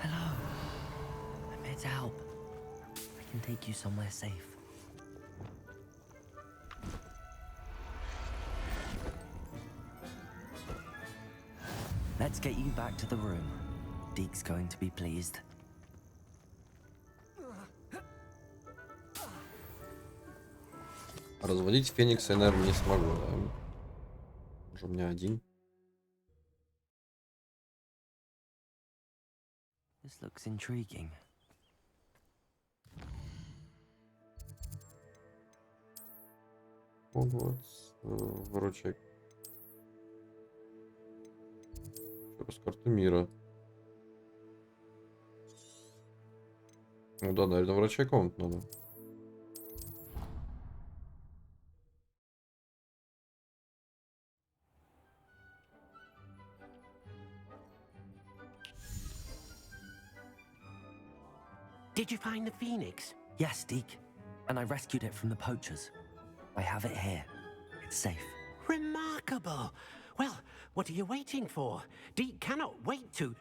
Hello. I'm here to help. I can take you somewhere safe. Let's get you back to the room. Deke's going to be pleased. Разводить Феникса я, наверное, не смогу, да? Уже у меня один. This looks intriguing. Hogwarts, выручай. Еще раз карту мира. Ну да, наверное, врачай комнату надо. Did you find the phoenix? Yes, Deke. And I rescued it from the poachers. I have it here. It's safe. Remarkable! Well, what are you waiting for? Deke cannot wait to...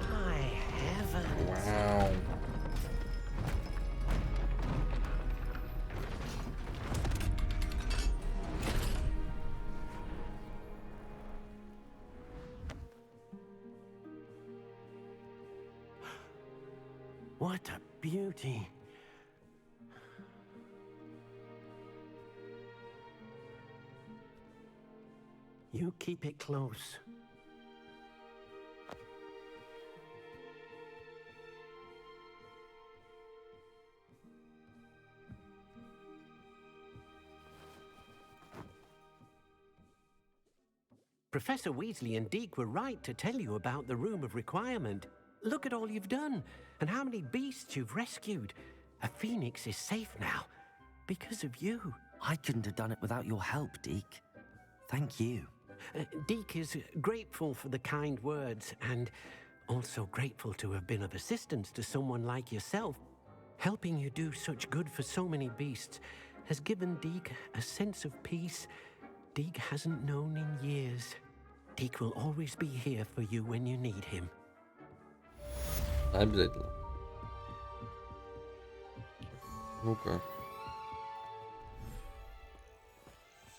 My heavens! Wow. What a beauty! You keep it close. Professor Weasley and Deke were right to tell you about the Room of Requirement. Look at all you've done, and how many beasts you've rescued. A phoenix is safe now, because of you. I couldn't have done it without your help, Deke. Thank you. Deke is grateful for the kind words, and also grateful to have been of assistance to someone like yourself. Helping you do such good for so many beasts has given Deke a sense of peace Deke hasn't known in years. Deke will always be here for you when you need him. Обязательно. Ну-ка.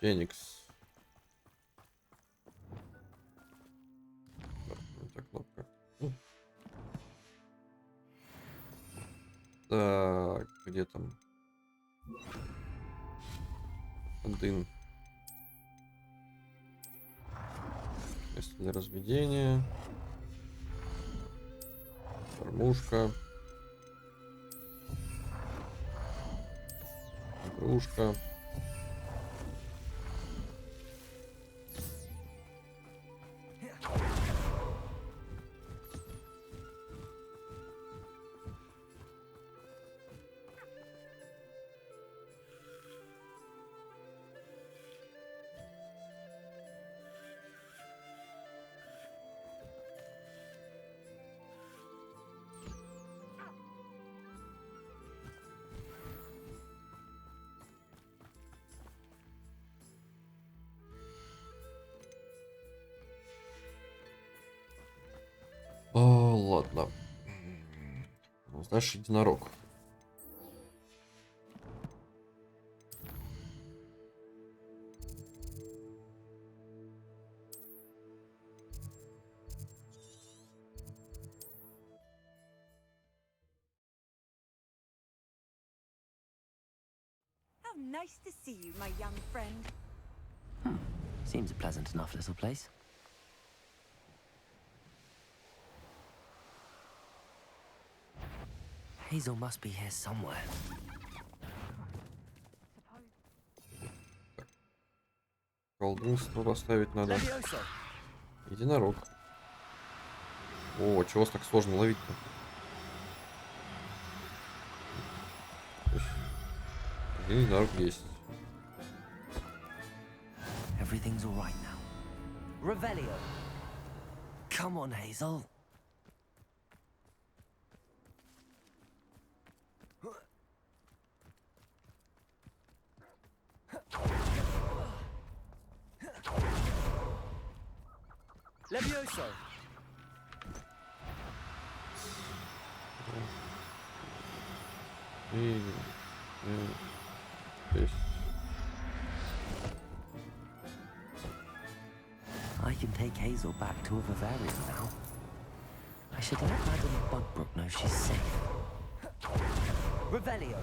Феникс. Так, кнопка. Так, где там? Один. Место для разведения. Кормушка. Игрушка. Ладно. Знаешь, единорог. How nice to see you, my young friend. Seems a pleasant enough little place. Hazel must be here somewhere. Колдунство поставить надо. Единорог. О, чего вас так сложно ловить-то? Один единорог есть. Everything's all right now. Revelio. Come on, Hazel. Levioso. Здесь. I can take Hazel back to a vivarium now. I should let Madame Bugbrook know she's safe. Revelio.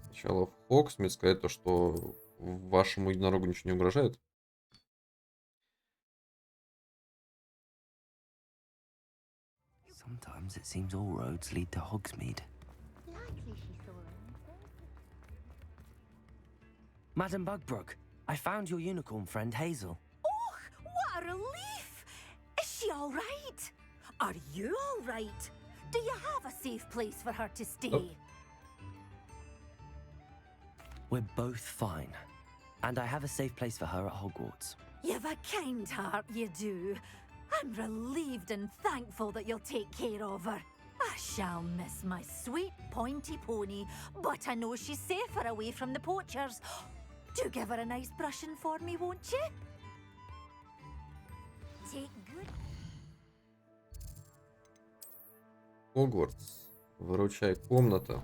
Сначала в Хоксмит сказать то, что вашему единорогу ничего не угрожает. Sometimes it seems all roads lead to Hogsmeade. Madame Bugbrook, I found your unicorn friend Hazel. Oh, what a relief! Is she all right? Are you all right? Do you have a safe place for her to stay? Oh. We're both fine. And I have a safe place for her at Hogwarts. You've a kind heart, you do. I'm relieved and thankful that you'll take care of her. I shall miss my sweet pointy pony, but I know she's safer away from the poachers. Do give her a nice brushing for me, won't you? Take good... Хогвартс. Выручай, комната.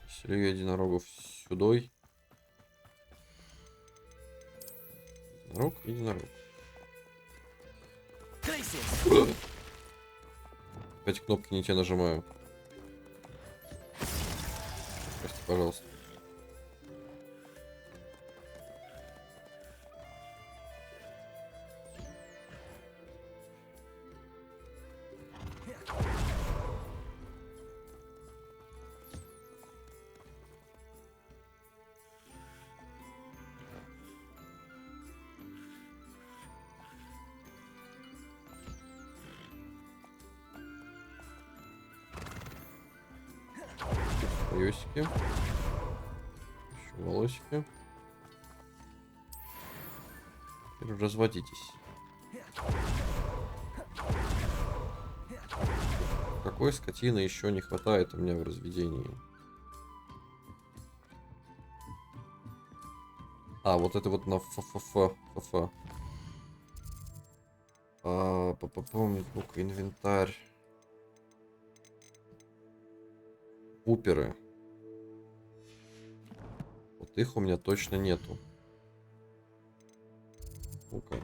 Селю единорогов сюдой. Единорог, единорог. Опять кнопки не те нажимаю. Прости, пожалуйста. Колесики. Еще волосики. Теперь разводитесь. Какой скотины еще не хватает у меня в разведении? А, вот это вот на ФФ. Попомнить, ну-ка, инвентарь. Пуперы. Вот их у меня точно нету. Ну-ка.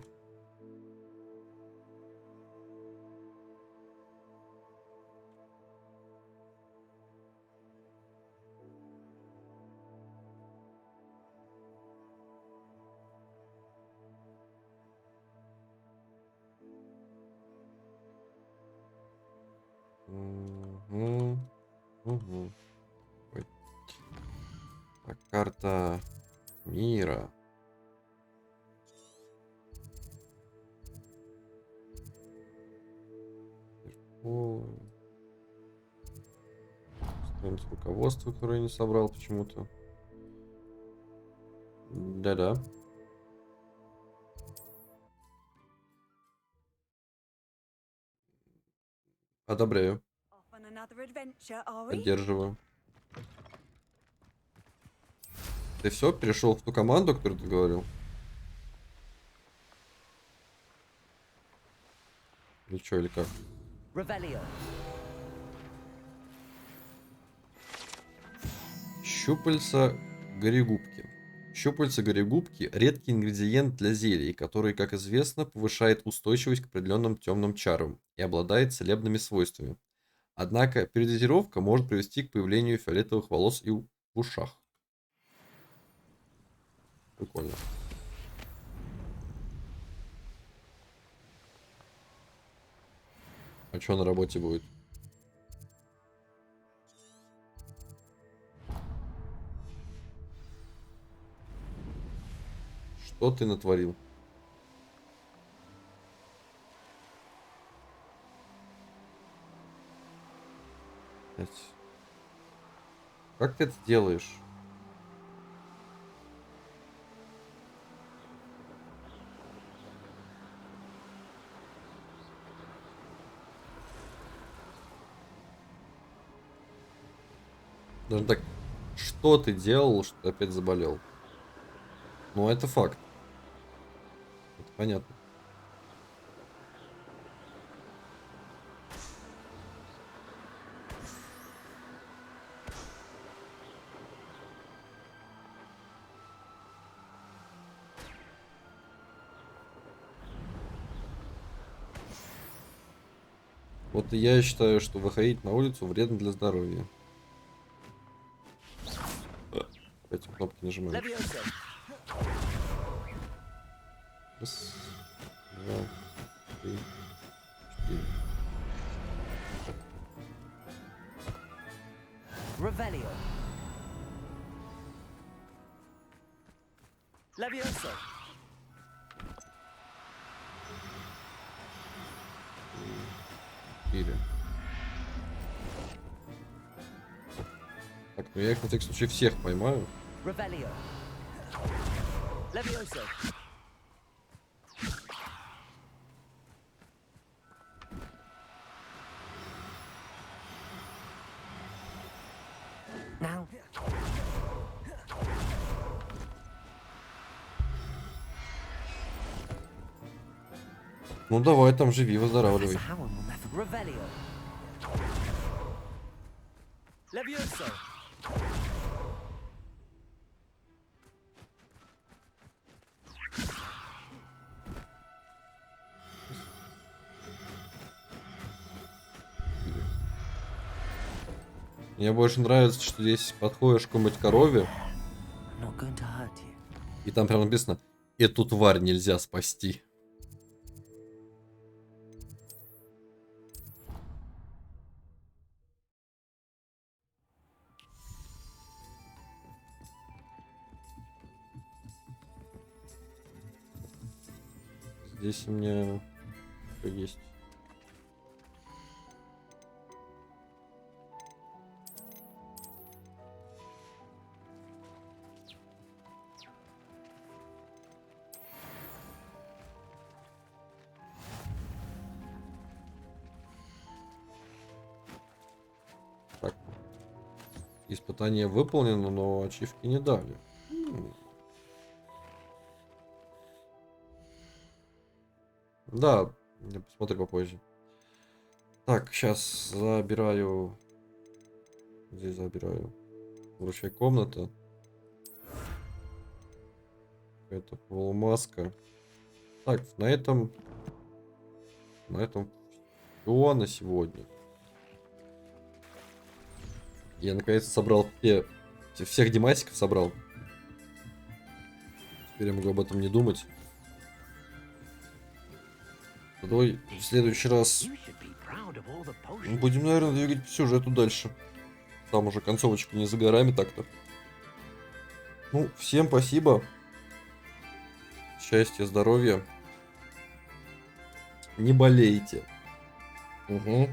Угу. Ой. Так, карта мира. Страница руководства, которое я не собрал почему-то. Да-да. Одобряю. Поддерживаю. Ты все, перешел в ту команду, о которой ты говорил? Или что, или как? Щупальца горегубки. Щупальца горегубки — редкий ингредиент для зелий, который, как известно, повышает устойчивость к определенным темным чарам и обладает целебными свойствами. Однако передозировка может привести к появлению фиолетовых волос и в ушах. Прикольно. А что на работе будет? Что ты натворил? Как ты это делаешь? Даже так, что ты делал, что ты опять заболел? Ну, это факт. Это понятно. Вот и я считаю, что выходить на улицу вредно для здоровья. Эти кнопки нажимаю. Раз, два, три, четыре. Revelio. Levioso. Четыре. Так, ну я их на всякий случай всех поймаю. Revelio. Levioso. Now. Ну давай, там живи, выздоравливай. Revelio. Levioso. Мне больше нравится, что здесь подходишь к какой-нибудь корове, Not going to hurt you. и там прям написано: эту тварь нельзя спасти. Здесь у меня что есть. Так. Испытание выполнено, но ачивки не дали. Да, я посмотрю попозже. Так, сейчас забираю. Здесь забираю. Вручай комната. Это полумаска. Так, на этом все на сегодня. Я наконец-то собрал всех дематиков собрал. Теперь я могу об этом не думать. Давай в следующий раз будем, наверное, двигать по сюжету дальше. Там уже концовочка не за горами так-то. Ну, всем спасибо. Счастья, здоровья. Не болейте. Угу.